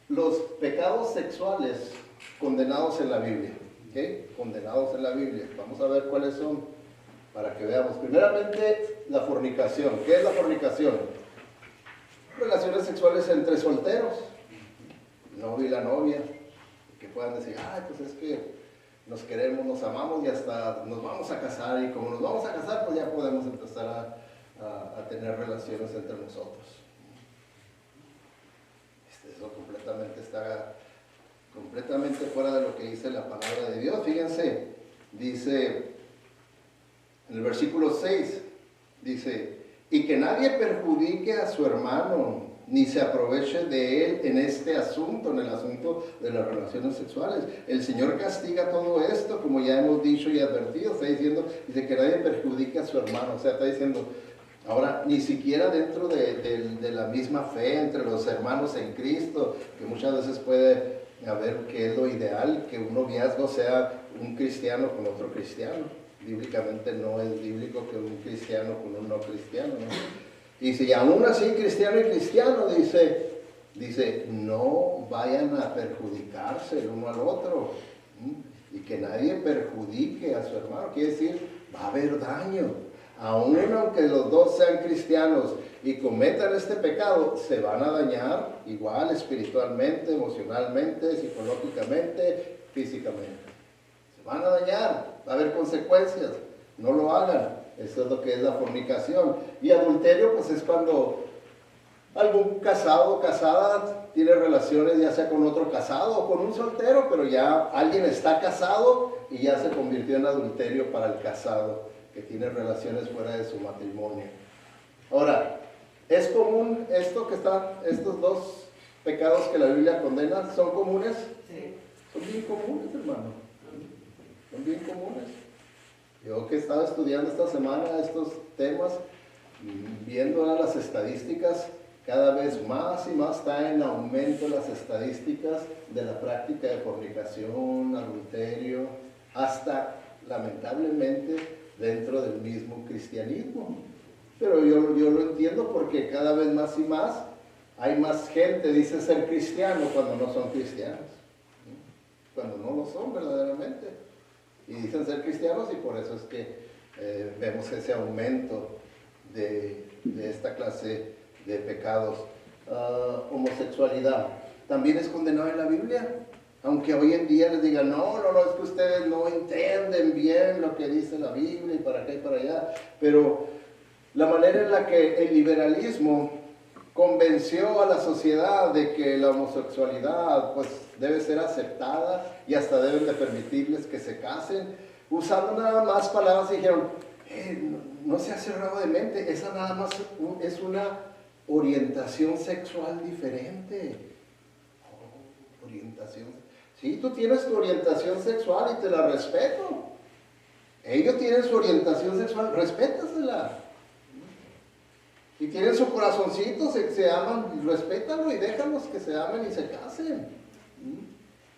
los pecados sexuales condenados en la Biblia. ¿Okay? Condenados en la Biblia. Vamos a ver cuáles son para que veamos. Primeramente, la fornicación. ¿Qué es la fornicación? Relaciones sexuales entre solteros, el novio y la novia, que puedan decir, pues es que nos queremos, nos amamos y hasta nos vamos a casar, y como nos vamos a casar, pues ya podemos empezar a tener relaciones entre nosotros. Eso está completamente fuera de lo que dice la palabra de Dios. Fíjense, dice en el versículo 6, dice, y que nadie perjudique a su hermano, ni se aproveche de él en este asunto, en el asunto de las relaciones sexuales. El Señor castiga todo esto, como ya hemos dicho y advertido. Está diciendo, dice que nadie perjudique a su hermano. O sea, está diciendo, ahora, ni siquiera dentro de la misma fe, entre los hermanos en Cristo, que muchas veces puede haber, que es lo ideal, que un noviazgo sea un cristiano con otro cristiano. Bíblicamente no es bíblico que un cristiano con un no cristiano, ¿no? Y si aún así cristiano y cristiano, dice, no vayan a perjudicarse el uno al otro. Y que nadie perjudique a su hermano. Quiere decir, va a haber daño. Aún aunque los dos sean cristianos y cometan este pecado, se van a dañar igual espiritualmente, emocionalmente, psicológicamente, físicamente. Se van a dañar, va a haber consecuencias, no lo hagan. Eso es lo que es la fornicación. Y adulterio, pues es cuando algún casado o casada tiene relaciones ya sea con otro casado o con un soltero, pero ya alguien está casado y ya se convirtió en adulterio para el casado que tiene relaciones fuera de su matrimonio. Ahora, ¿es común esto que estos dos pecados que la Biblia condena? ¿Son comunes? Sí. Son bien comunes, hermano. Son bien comunes. Yo que estaba estudiando esta semana estos temas, viendo las estadísticas, cada vez más y más está en aumento las estadísticas de la práctica de fornicación, adulterio, hasta lamentablemente dentro del mismo cristianismo. Pero yo lo entiendo porque cada vez más y más hay más gente dice ser cristiano cuando no son cristianos, cuando no lo son verdaderamente. Y dicen ser cristianos y por eso es que vemos ese aumento de esta clase de pecados. Homosexualidad también es condenado en la Biblia, aunque hoy en día les digan no, es que ustedes no entienden bien lo que dice la Biblia y para acá y para allá, pero la manera en la que el liberalismo convenció a la sociedad de que la homosexualidad pues debe ser aceptada y hasta deben de permitirles que se casen, usando nada más palabras y dijeron, no se ha cerrado de mente, esa nada más es una orientación sexual diferente. Orientación. Sí, tú tienes tu orientación sexual y te la respeto. Ellos tienen su orientación sexual, respétasela. Y tienen su corazoncito, se aman, respétalo y déjalos que se amen y se casen.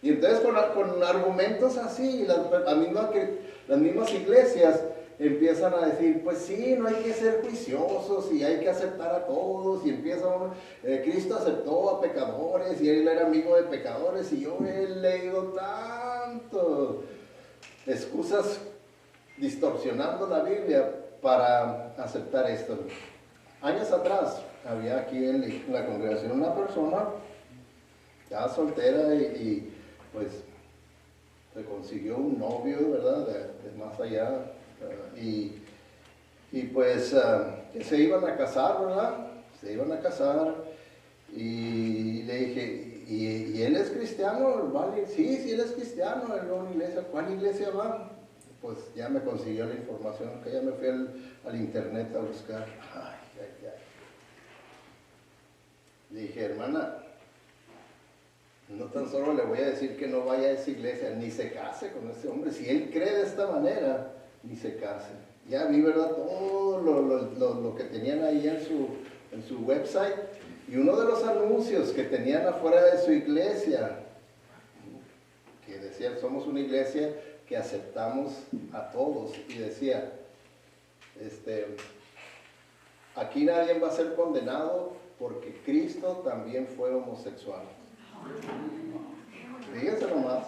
Y entonces con argumentos así, las mismas iglesias empiezan a decir, pues sí, no hay que ser juiciosos y hay que aceptar a todos. Y empieza uno, Cristo aceptó a pecadores y él era amigo de pecadores. Y yo he leído tanto excusas distorsionando la Biblia para aceptar esto. Años atrás había aquí en la congregación una persona ya soltera y pues se consiguió un novio, ¿verdad? De más allá y pues que se iban a casar, ¿verdad? Se iban a casar y le dije, ¿y él es cristiano? ¿Vale? Sí, él es cristiano, él va a una iglesia. ¿Cuál iglesia va? Pues ya me consiguió la información, que ya me fui al internet a buscar. Ay. Le dije, hermana, no tan solo le voy a decir que no vaya a esa iglesia, ni se case con ese hombre. Si él cree de esta manera, ni se case. Ya vi, ¿verdad? Todo lo que tenían ahí en su website. Y uno de los anuncios que tenían afuera de su iglesia, que decía, somos una iglesia que aceptamos a todos. Y decía, aquí nadie va a ser condenado porque Cristo también fue homosexual. Fíjense nomás,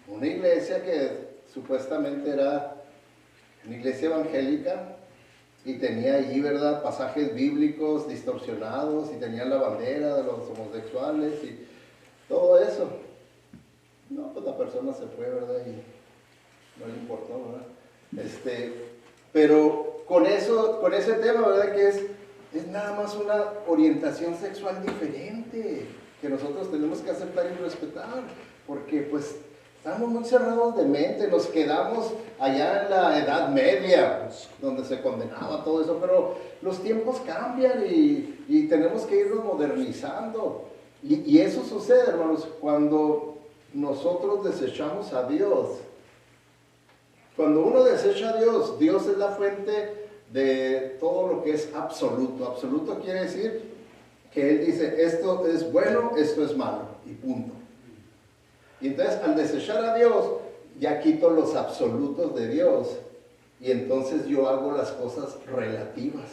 una iglesia que supuestamente era una iglesia evangélica y tenía allí, ¿verdad?, pasajes bíblicos distorsionados y tenían la bandera de los homosexuales y todo eso. No, pues la persona se fue, ¿verdad? Y no le importó, ¿verdad? Pero con ese tema, ¿verdad?, que es nada más una orientación sexual diferente que nosotros tenemos que aceptar y respetar, porque pues estamos muy cerrados de mente, nos quedamos allá en la Edad Media, donde se condenaba todo eso, pero los tiempos cambian y tenemos que irnos modernizando. Y eso sucede, hermanos, cuando nosotros desechamos a Dios. Cuando uno desecha a Dios, Dios es la fuente de todo lo que es absoluto. Absoluto quiere decir que Él dice, esto es bueno, esto es malo, y punto. Y entonces al desechar a Dios, ya quito los absolutos de Dios, y entonces yo hago las cosas relativas.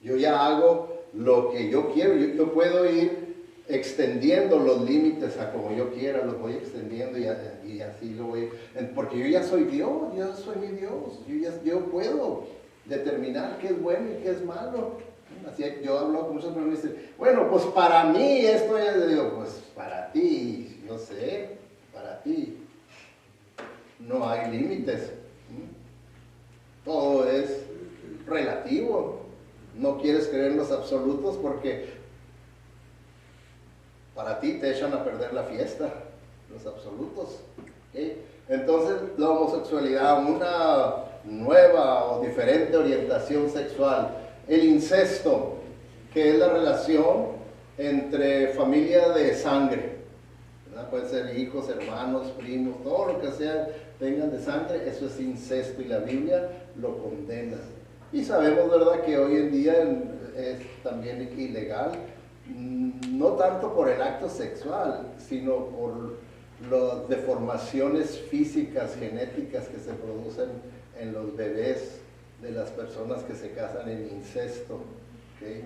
Yo ya hago lo que yo quiero, yo puedo ir extendiendo los límites a como yo quiera, los voy extendiendo y así lo voy, porque yo ya soy Dios, yo soy mi Dios, yo puedo determinar qué es bueno y qué es malo. Así yo hablo con muchas personas y dicen, bueno, pues para mí esto es, le digo, pues para ti, no sé, para ti. No hay límites. Todo es relativo. No quieres creer en los absolutos porque para ti te echan a perder la fiesta, los absolutos. ¿Okay? Entonces la homosexualidad, una nueva o diferente orientación sexual, el incesto, que es la relación entre familia de sangre, ¿verdad? Pueden ser hijos, hermanos, primos, todo lo que sea, tengan de sangre, eso es incesto y la Biblia lo condena. Y sabemos, ¿verdad?, que hoy en día es también ilegal, no tanto por el acto sexual, sino por las deformaciones físicas, genéticas que se producen en los bebés de las personas que se casan en incesto. ¿Okay?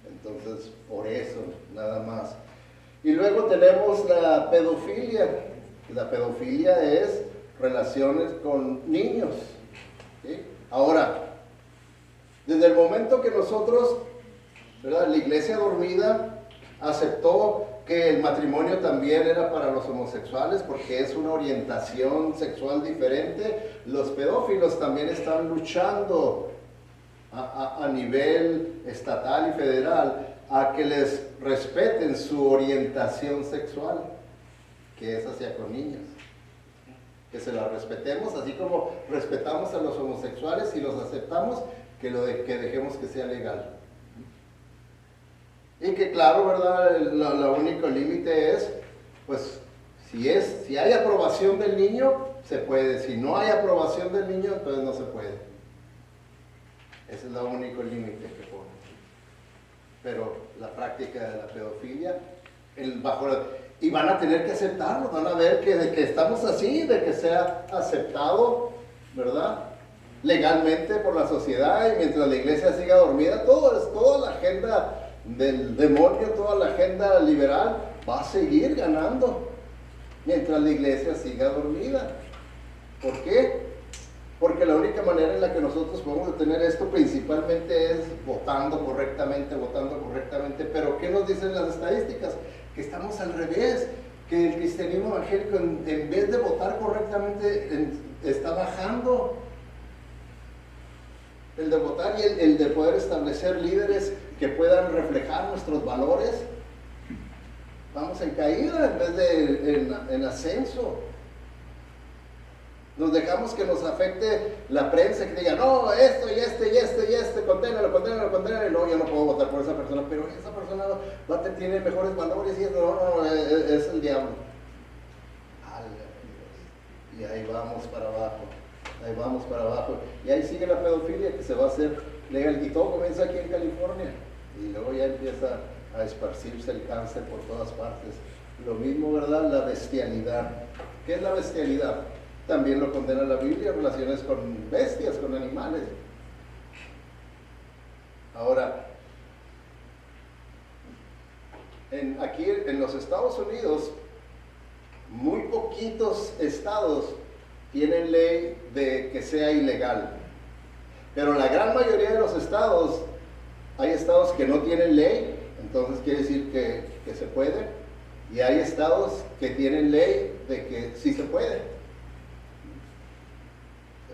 Entonces, por eso, nada más. Y luego tenemos la pedofilia. La pedofilia es relaciones con niños. ¿Okay? Ahora, desde el momento que nosotros, ¿verdad?, la iglesia dormida aceptó que el matrimonio también era para los homosexuales porque es una orientación sexual diferente, los pedófilos también están luchando a nivel estatal y federal a que les respeten su orientación sexual, que es hacia con niños. Que se la respetemos, así como respetamos a los homosexuales y los aceptamos, que dejemos que sea legal. Y que claro, ¿verdad? Lo único límite es, pues, si hay aprobación del niño, se puede. Si no hay aprobación del niño, entonces no se puede. Ese es el único límite que pone. Pero la práctica de la pedofilia, y van a tener que aceptarlo, van a ver de que estamos así, de que sea aceptado, ¿verdad?, legalmente por la sociedad, y mientras la iglesia siga dormida, toda la agenda del demonio, toda la agenda liberal va a seguir ganando mientras la iglesia siga dormida. ¿Por qué? Porque la única manera en la que nosotros podemos detener esto principalmente es votando correctamente, pero ¿qué nos dicen las estadísticas? Que estamos al revés, que el cristianismo evangélico en vez de votar correctamente está bajando. El de votar y el de poder establecer líderes que puedan reflejar nuestros valores, vamos en caída en vez de en ascenso. Nos dejamos que nos afecte la prensa, que diga, no, esto y este, condénalo, y no, yo no puedo votar por esa persona, pero esa persona tiene mejores valores, y no, es el diablo. Y ahí vamos para abajo, y ahí sigue la pedofilia que se va a hacer legal, y todo comienza aquí en California, y luego ya empieza a esparcirse el cáncer por todas partes. Lo mismo, ¿verdad? La bestialidad. ¿Qué es la bestialidad? También lo condena la Biblia, relaciones con bestias, con animales. Ahora, aquí en los Estados Unidos, muy poquitos estados tienen ley de que sea ilegal. Pero la gran mayoría de los estados, hay estados que no tienen ley, entonces quiere decir que se puede. Y hay estados que tienen ley de que sí se puede.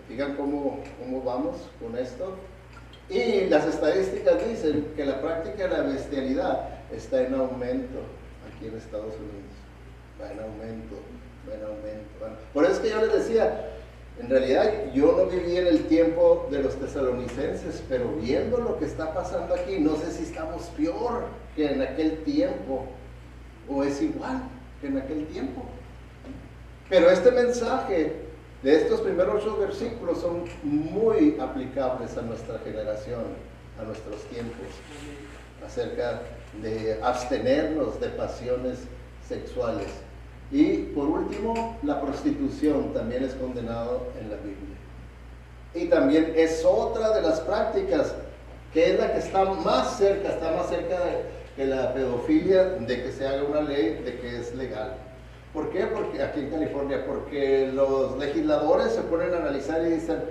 Fijan cómo vamos con esto. Y las estadísticas dicen que la práctica de la bestialidad está en aumento aquí en Estados Unidos. Va en aumento. Por eso es que yo les decía, en realidad yo no viví en el tiempo de los tesalonicenses, pero viendo lo que está pasando aquí, no sé si estamos peor que en aquel tiempo, o es igual que en aquel tiempo. Pero este mensaje de estos primeros 8 versículos son muy aplicables a nuestra generación, a nuestros tiempos, acerca de abstenernos de pasiones sexuales. Y por último, la prostitución también es condenado en la Biblia. Y también es otra de las prácticas que es la que está más cerca que la pedofilia, de que se haga una ley de que es legal. ¿Por qué? Porque aquí en California, porque los legisladores se ponen a analizar y dicen,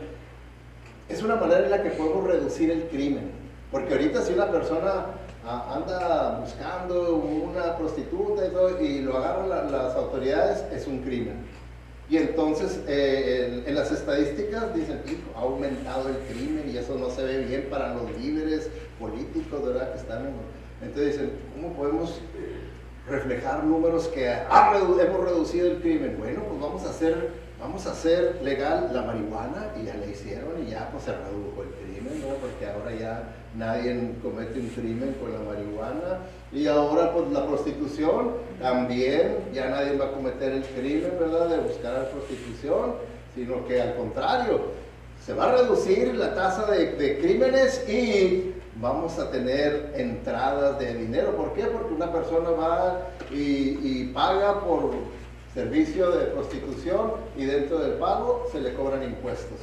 es una manera en la que podemos reducir el crimen. Porque ahorita si una persona anda buscando una prostituta y todo, y lo agarran las autoridades, es un crimen. Y entonces en las estadísticas dicen, hijo, ha aumentado el crimen y eso no se ve bien para los líderes políticos, ¿verdad? Que están entonces dicen, ¿cómo podemos reflejar números que hemos reducido el crimen? Bueno, pues vamos a hacer legal la marihuana, y ya la hicieron y ya pues se redujo el crimen, ¿no? Porque ahora ya nadie comete un crimen con la marihuana, y ahora pues la prostitución también, ya nadie va a cometer el crimen, ¿verdad?, de buscar la prostitución, sino que al contrario, se va a reducir la tasa de crímenes y vamos a tener entradas de dinero. ¿Por qué? Porque una persona va y paga por servicio de prostitución, y dentro del pago se le cobran impuestos.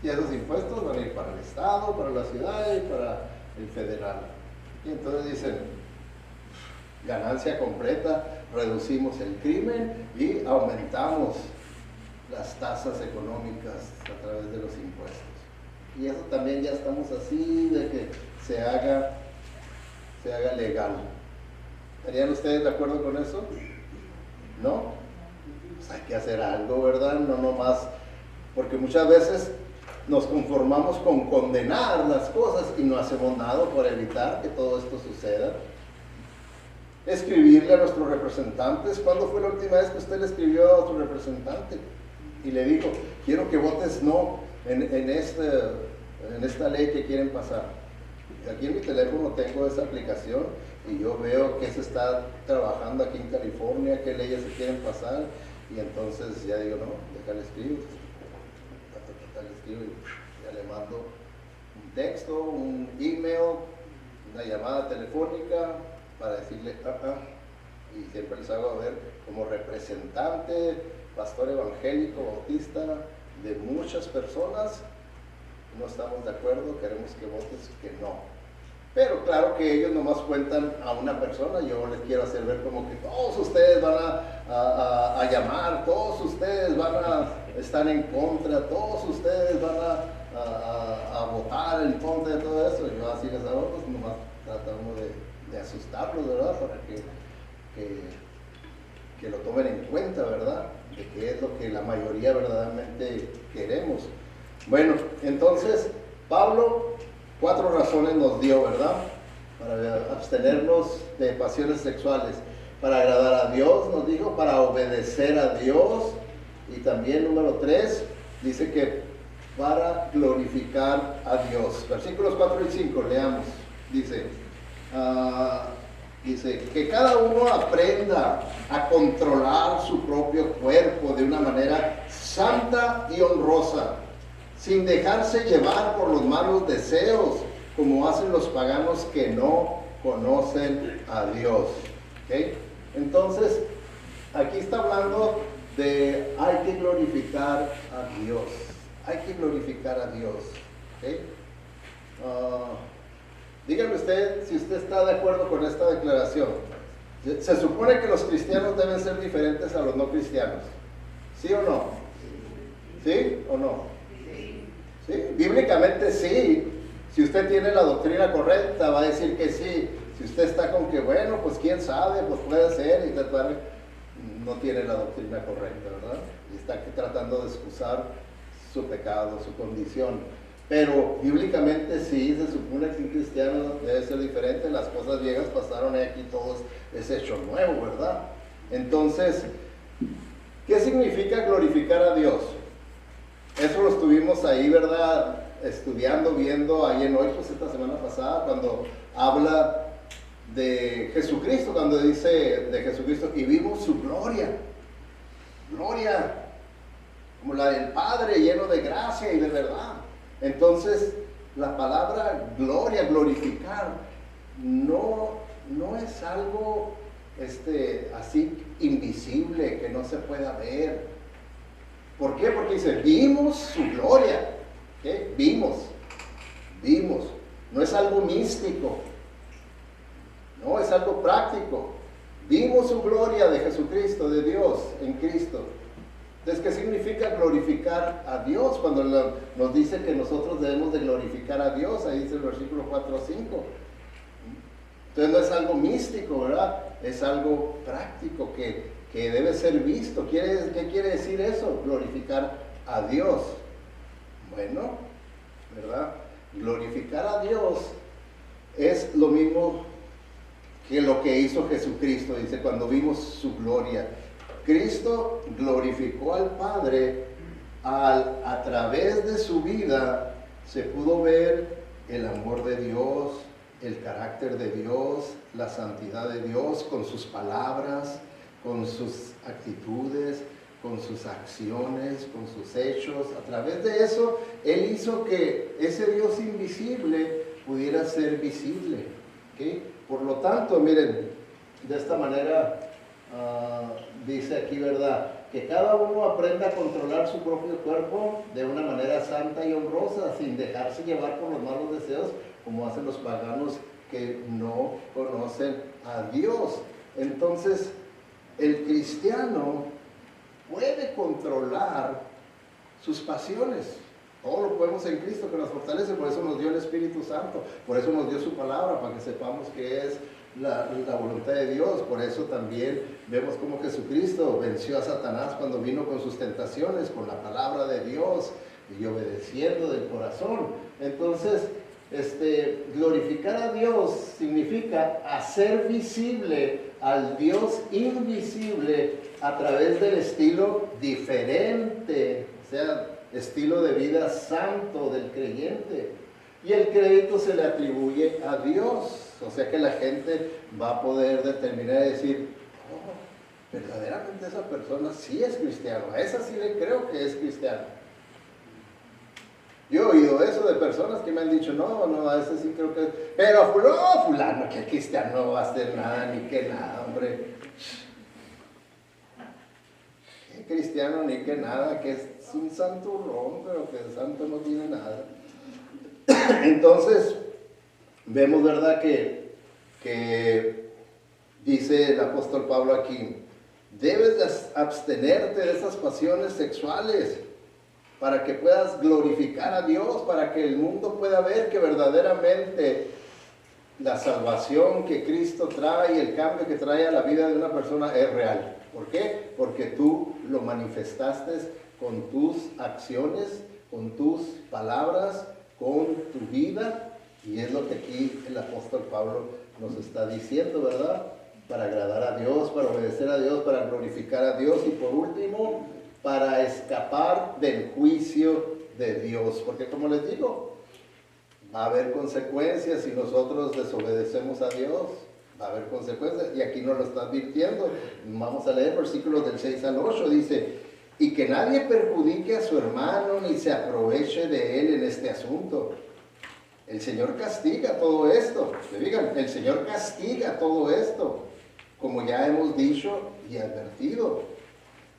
Y esos impuestos van a ir para el Estado, para la ciudad y para el federal. Y entonces dicen, ganancia completa, reducimos el crimen y aumentamos las tasas económicas a través de los impuestos. Y eso también ya estamos así de que se haga legal. ¿Estarían ustedes de acuerdo con eso? ¿No? Pues hay que hacer algo, ¿verdad? No nomás, porque muchas veces nos conformamos con condenar las cosas y no hacemos nada por evitar que todo esto suceda. Escribirle a nuestros representantes. ¿Cuándo fue la última vez que usted le escribió a su representante y le dijo, quiero que votes no en esta ley que quieren pasar? Aquí en mi teléfono tengo esa aplicación y yo veo que se está trabajando aquí en California, qué leyes se quieren pasar, y entonces ya digo, no, déjale escribir, ya le mando un texto, un email, una llamada telefónica para decirle, y siempre les hago ver como representante, pastor evangélico, bautista, de muchas personas, no estamos de acuerdo, queremos que votes que no. Pero claro que ellos nomás cuentan a una persona, yo les quiero hacer ver como que todos ustedes van a llamar, todos ustedes van a estar en contra, todos ustedes van a votar en contra de todo eso. Yo así les hago, pues nomás tratamos de asustarlos, ¿verdad? Para que lo tomen en cuenta, ¿verdad? De qué es lo que la mayoría verdaderamente queremos. Bueno, entonces Pablo 4 razones nos dio, ¿verdad? Para abstenernos de pasiones sexuales, para agradar a Dios, nos dijo, para obedecer a Dios, y también número 3, dice que para glorificar a Dios. Versículos 4 y 5, leamos. Dice que cada uno aprenda a controlar su propio cuerpo de una manera santa y honrosa, sin dejarse llevar por los malos deseos, como hacen los paganos que no conocen a Dios. ¿Okay? Entonces, aquí está hablando de hay que glorificar a Dios. Hay que glorificar a Dios. ¿Okay? Dígame usted si usted está de acuerdo con esta declaración. Se supone que los cristianos deben ser diferentes a los no cristianos. ¿Sí o no? ¿Sí o no? ¿Sí? Bíblicamente sí. Si usted tiene la doctrina correcta, va a decir que sí. Si usted está con que, bueno, pues quién sabe, pues puede ser, y no tiene la doctrina correcta, ¿verdad? Y está tratando de excusar su pecado, su condición. Pero bíblicamente sí, se supone que un cristiano debe ser diferente. Las cosas viejas pasaron y aquí todo es hecho nuevo, ¿verdad? Entonces, ¿qué significa glorificar a Dios? Eso lo estuvimos ahí, ¿verdad? Estudiando, viendo ahí en hoy, pues esta semana pasada, cuando habla de Jesucristo, cuando dice de Jesucristo, y vimos su gloria, como la del Padre, lleno de gracia y de verdad. Entonces, la palabra gloria, glorificar, no es algo así invisible, que no se pueda ver. ¿Por qué? Porque dice, vimos su gloria. ¿Okay? Vimos. No es algo místico. No, es algo práctico. Vimos su gloria de Jesucristo, de Dios, en Cristo. Entonces, ¿qué significa glorificar a Dios? Cuando nos dice que nosotros debemos de glorificar a Dios, ahí dice el versículo 4 o 5. Entonces no es algo místico, ¿verdad? Es algo práctico que debe ser visto. ¿Qué quiere decir eso? Glorificar a Dios. Bueno, ¿verdad? Glorificar a Dios es lo mismo que lo que hizo Jesucristo, dice, cuando vimos su gloria. Cristo glorificó al Padre, a través de su vida se pudo ver el amor de Dios, el carácter de Dios, la santidad de Dios, con sus palabras, con sus actitudes, con sus acciones, con sus hechos. A través de eso, Él hizo que ese Dios invisible pudiera ser visible. ¿Okay? Por lo tanto, miren, de esta manera dice aquí, ¿verdad? Que cada uno aprenda a controlar su propio cuerpo de una manera santa y honrosa, sin dejarse llevar por los malos deseos, como hacen los paganos que no conocen a Dios. Entonces, el cristiano puede controlar sus pasiones. Todo lo podemos en Cristo que nos fortalece, por eso nos dio el Espíritu Santo, por eso nos dio su palabra, para que sepamos que es la voluntad de Dios. Por eso también vemos cómo Jesucristo venció a Satanás cuando vino con sus tentaciones, con la palabra de Dios y obedeciendo del corazón. Entonces, glorificar a Dios significa hacer visible al Dios invisible a través del estilo diferente, o sea, estilo de vida santo del creyente. Y el crédito se le atribuye a Dios. O sea que la gente va a poder determinar y decir, oh, verdaderamente esa persona sí es cristiano, a esa sí le creo que es cristiano. Yo he oído eso de personas que me han dicho, no, a ese sí creo que es, pero fulano que cristiano no va a hacer nada, ni que nada, hombre. Que cristiano ni que nada, que es un santurrón, pero que el santo no tiene nada. Entonces, vemos, ¿verdad?, que dice el apóstol Pablo aquí, debes de abstenerte de esas pasiones sexuales para que puedas glorificar a Dios, para que el mundo pueda ver que verdaderamente la salvación que Cristo trae y el cambio que trae a la vida de una persona es real. ¿Por qué? Porque tú lo manifestaste con tus acciones, con tus palabras, con tu vida, y es lo que aquí el apóstol Pablo nos está diciendo, ¿verdad? Para agradar a Dios, para obedecer a Dios, para glorificar a Dios, y por último, para escapar del juicio de Dios. Porque como les digo, va a haber consecuencias si nosotros desobedecemos a Dios. Va a haber consecuencias, y aquí nos lo está advirtiendo. Vamos a leer versículos del 6 al 8, dice, y que nadie perjudique a su hermano ni se aproveche de él en este asunto. El Señor castiga todo esto. ¿Se fijan? El Señor castiga todo esto, como ya hemos dicho y advertido.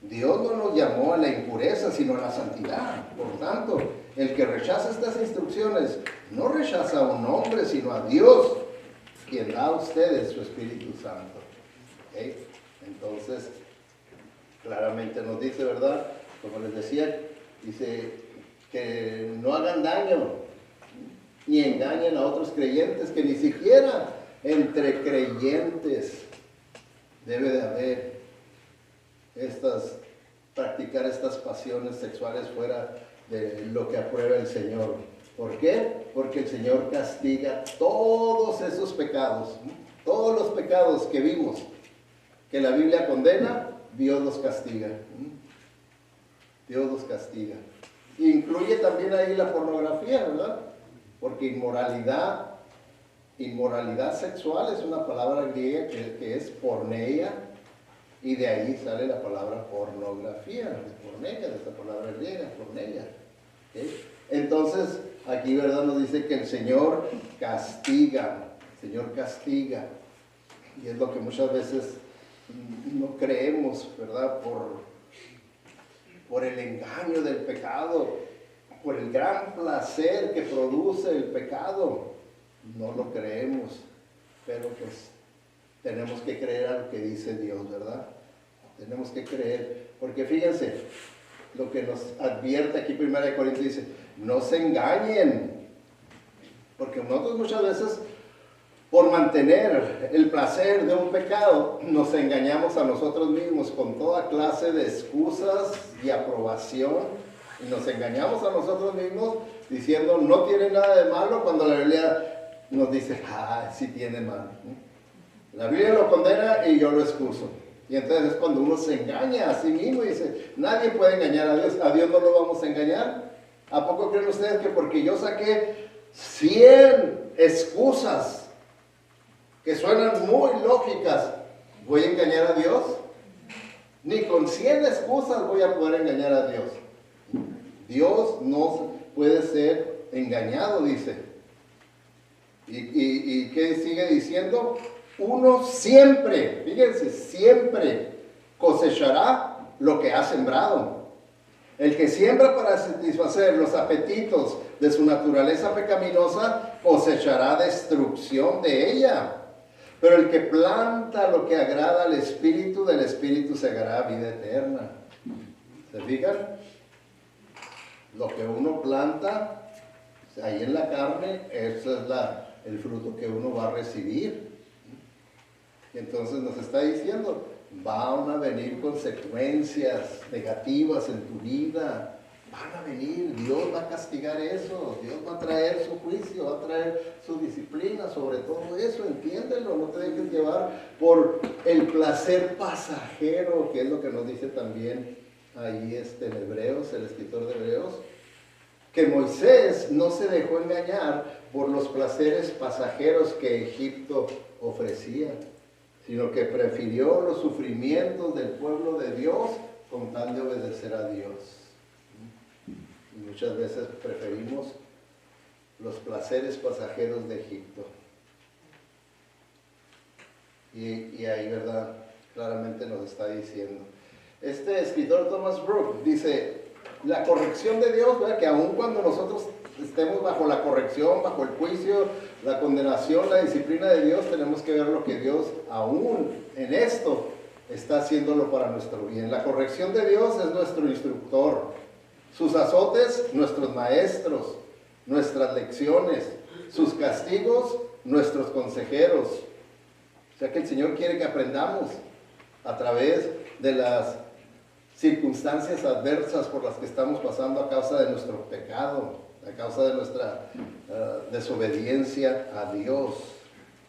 Dios no nos llamó a la impureza, sino a la santidad. Por lo tanto, el que rechaza estas instrucciones no rechaza a un hombre, sino a Dios, quien da a ustedes su Espíritu Santo. ¿Okay? Entonces, claramente nos dice, ¿verdad? Como les decía, dice que no hagan daño ni engañen a otros creyentes, que ni siquiera entre creyentes debe de haber practicar estas pasiones sexuales fuera de lo que aprueba el Señor. ¿Por qué? Porque el Señor castiga todos esos pecados, todos los pecados que vimos, que la Biblia condena, Dios los castiga. Dios los castiga. Incluye también ahí la pornografía, ¿verdad? Porque inmoralidad sexual es una palabra griega que es porneia, y de ahí sale la palabra pornografía, de porneia, de esta palabra griega, porneia. ¿Okay? Entonces, aquí, ¿verdad?, nos dice que el Señor castiga, y es lo que muchas veces no creemos, ¿verdad?, por el engaño del pecado, por el gran placer que produce el pecado. No lo creemos, pero pues tenemos que creer a lo que dice Dios, ¿verdad? Tenemos que creer, porque fíjense, lo que nos advierte aquí 1 Corintios dice, no se engañen, porque nosotros muchas veces por mantener el placer de un pecado nos engañamos a nosotros mismos con toda clase de excusas y aprobación, y nos engañamos a nosotros mismos diciendo no tiene nada de malo, cuando la Biblia nos dice, sí tiene malo. La Biblia lo condena y yo lo excuso. Y entonces es cuando uno se engaña a sí mismo y dice, nadie puede engañar a Dios no lo vamos a engañar. ¿A poco creen ustedes que porque yo saqué 100 excusas que suenan muy lógicas, voy a engañar a Dios? Ni con 100 excusas voy a poder engañar a Dios. Dios no puede ser engañado, dice. ¿Y qué sigue diciendo? Uno siempre, fíjense, siempre cosechará lo que ha sembrado. El que siembra para satisfacer los apetitos de su naturaleza pecaminosa, cosechará destrucción de ella. Pero el que planta lo que agrada al Espíritu, del Espíritu segará vida eterna. ¿Se fijan? Lo que uno planta ahí en la carne, eso es el fruto que uno va a recibir. Y entonces nos está diciendo, van a venir consecuencias negativas en tu vida, van a venir, Dios va a castigar eso, Dios va a traer su juicio, va a traer su disciplina sobre todo eso, entiéndelo, no te dejes llevar por el placer pasajero, que es lo que nos dice también ahí en Hebreos, el escritor de Hebreos, que Moisés no se dejó engañar por los placeres pasajeros que Egipto ofrecía, sino que prefirió los sufrimientos del pueblo de Dios con tal de obedecer a Dios. Y muchas veces preferimos los placeres pasajeros de Egipto. Y ahí, ¿verdad? Claramente nos está diciendo. Este escritor Thomas Brooks dice, la corrección de Dios, ¿verdad? Que aun cuando nosotros estemos bajo la corrección, bajo el juicio, la condenación, la disciplina de Dios, tenemos que ver lo que Dios aún en esto está haciéndolo para nuestro bien. La corrección de Dios es nuestro instructor, sus azotes nuestros maestros, nuestras lecciones, sus castigos nuestros consejeros. O sea que el Señor quiere que aprendamos a través de las circunstancias adversas por las que estamos pasando a causa de nuestro pecado, a causa de nuestra desobediencia a Dios.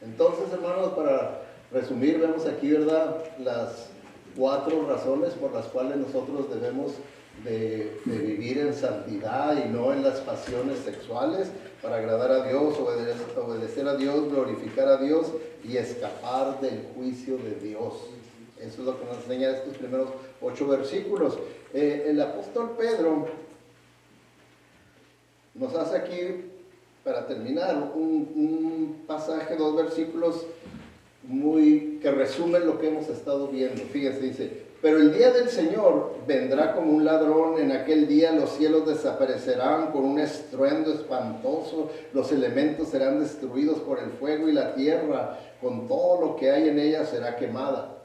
Entonces, hermanos, para resumir, vemos aquí, ¿verdad?, las 4 razones por las cuales nosotros debemos de vivir en santidad y no en las pasiones sexuales, para agradar a Dios, obedecer a Dios, glorificar a Dios y escapar del juicio de Dios. Eso es lo que nos enseña estos primeros 8 versículos. El apóstol Pedro nos hace aquí, para terminar, un pasaje, 2 versículos que resumen lo que hemos estado viendo. Fíjense, dice, pero el día del Señor vendrá como un ladrón. En aquel día los cielos desaparecerán con un estruendo espantoso, los elementos serán destruidos por el fuego y la tierra con todo lo que hay en ella será quemada.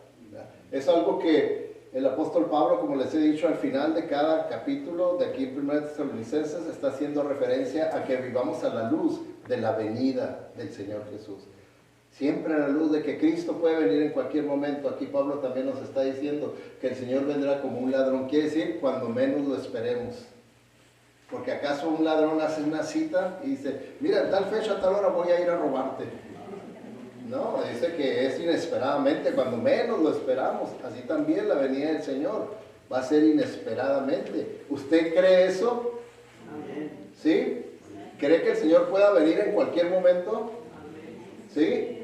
Es algo que el apóstol Pablo, como les he dicho, al final de cada capítulo de aquí en 1 Tesalonicenses está haciendo referencia a que vivamos a la luz de la venida del Señor Jesús. Siempre a la luz de que Cristo puede venir en cualquier momento. Aquí Pablo también nos está diciendo que el Señor vendrá como un ladrón. Quiere decir, cuando menos lo esperemos. Porque acaso un ladrón hace una cita y dice, mira, en tal fecha, a tal hora voy a ir a robarte. No, dice que es inesperadamente, cuando menos lo esperamos. Así también la venida del Señor va a ser inesperadamente. ¿Usted cree eso? Amén. ¿Sí? ¿Cree que el Señor pueda venir en cualquier momento? Amén. ¿Sí?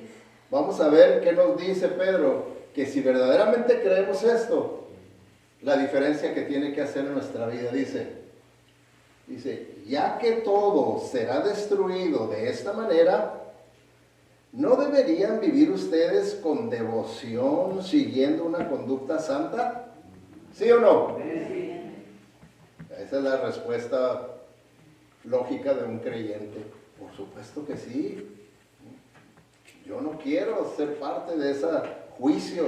Vamos a ver qué nos dice Pedro, que si verdaderamente creemos esto, la diferencia que tiene que hacer en nuestra vida. Dice, ya que todo será destruido de esta manera, ¿no deberían vivir ustedes con devoción siguiendo una conducta santa? ¿Sí o no? Sí. Esa es la respuesta lógica de un creyente. Por supuesto que sí. Yo no quiero ser parte de ese juicio,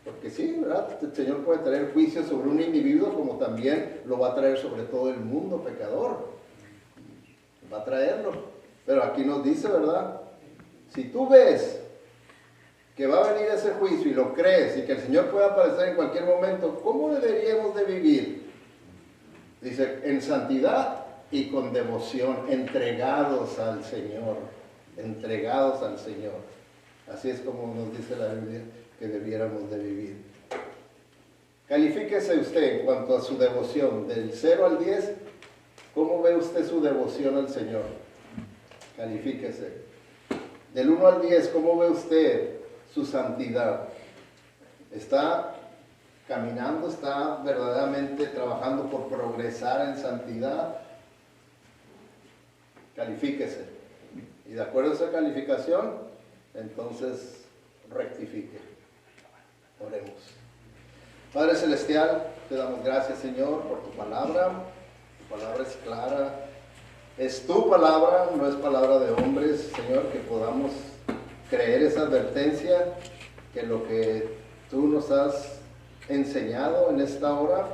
porque porque sí, ¿verdad? El Señor puede traer juicio sobre un individuo como también lo va a traer sobre todo el mundo pecador. Va a traerlo. Pero aquí nos dice, ¿verdad? Si tú ves que va a venir ese juicio y lo crees y que el Señor puede aparecer en cualquier momento, ¿cómo deberíamos de vivir? Dice, en santidad y con devoción, entregados al Señor, entregados al Señor. Así es como nos dice la Biblia que debiéramos de vivir. Califíquese usted en cuanto a su devoción, del 0 al 10, ¿cómo ve usted su devoción al Señor? Califíquese. Del 1 al 10, ¿cómo ve usted su santidad? ¿Está caminando, está verdaderamente trabajando por progresar en santidad? Califíquese. Y de acuerdo a esa calificación, entonces rectifique. Oremos. Padre Celestial, te damos gracias, Señor, por tu palabra. Tu palabra es clara. Es tu palabra, no es palabra de hombres, Señor, que podamos creer esa advertencia, que lo que tú nos has enseñado en esta hora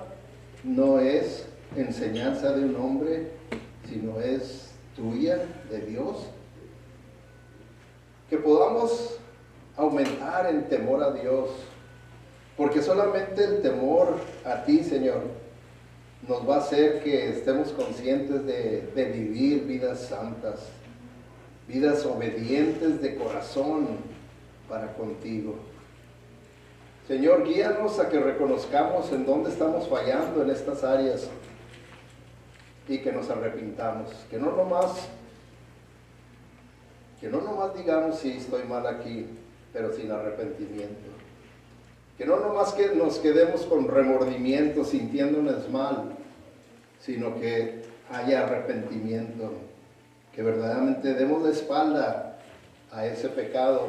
no es enseñanza de un hombre, sino es tuya, de Dios. Que podamos aumentar en temor a Dios, porque solamente el temor a ti, Señor, nos va a hacer que estemos conscientes de vivir vidas santas, vidas obedientes de corazón para contigo. Señor, guíanos a que reconozcamos en dónde estamos fallando en estas áreas y que nos arrepintamos, que no nomás digamos sí, estoy mal aquí, pero sin arrepentimiento. Que no nomás que nos quedemos con remordimiento, sintiéndonos mal, sino que haya arrepentimiento, que verdaderamente demos la espalda a ese pecado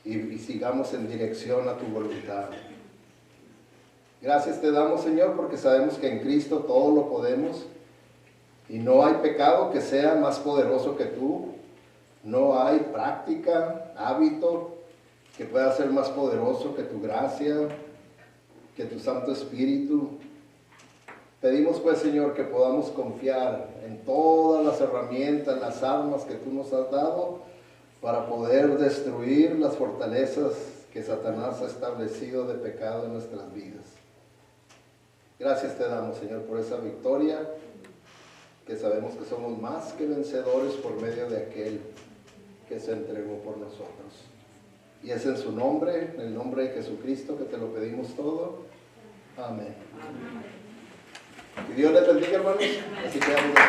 y sigamos en dirección a tu voluntad. Gracias te damos, Señor, porque sabemos que en Cristo todo lo podemos y no hay pecado que sea más poderoso que tú. No hay práctica, hábito que pueda ser más poderoso que tu gracia, que tu Santo Espíritu. Pedimos pues, Señor, que podamos confiar en todas las herramientas, las armas que tú nos has dado para poder destruir las fortalezas que Satanás ha establecido de pecado en nuestras vidas. Gracias te damos, Señor, por esa victoria, que sabemos que somos más que vencedores por medio de aquel que se entregó por nosotros. Y es en su nombre, en el nombre de Jesucristo, que te lo pedimos todo. Amén. Amén. Que Dios les bendiga, hermanos. Así que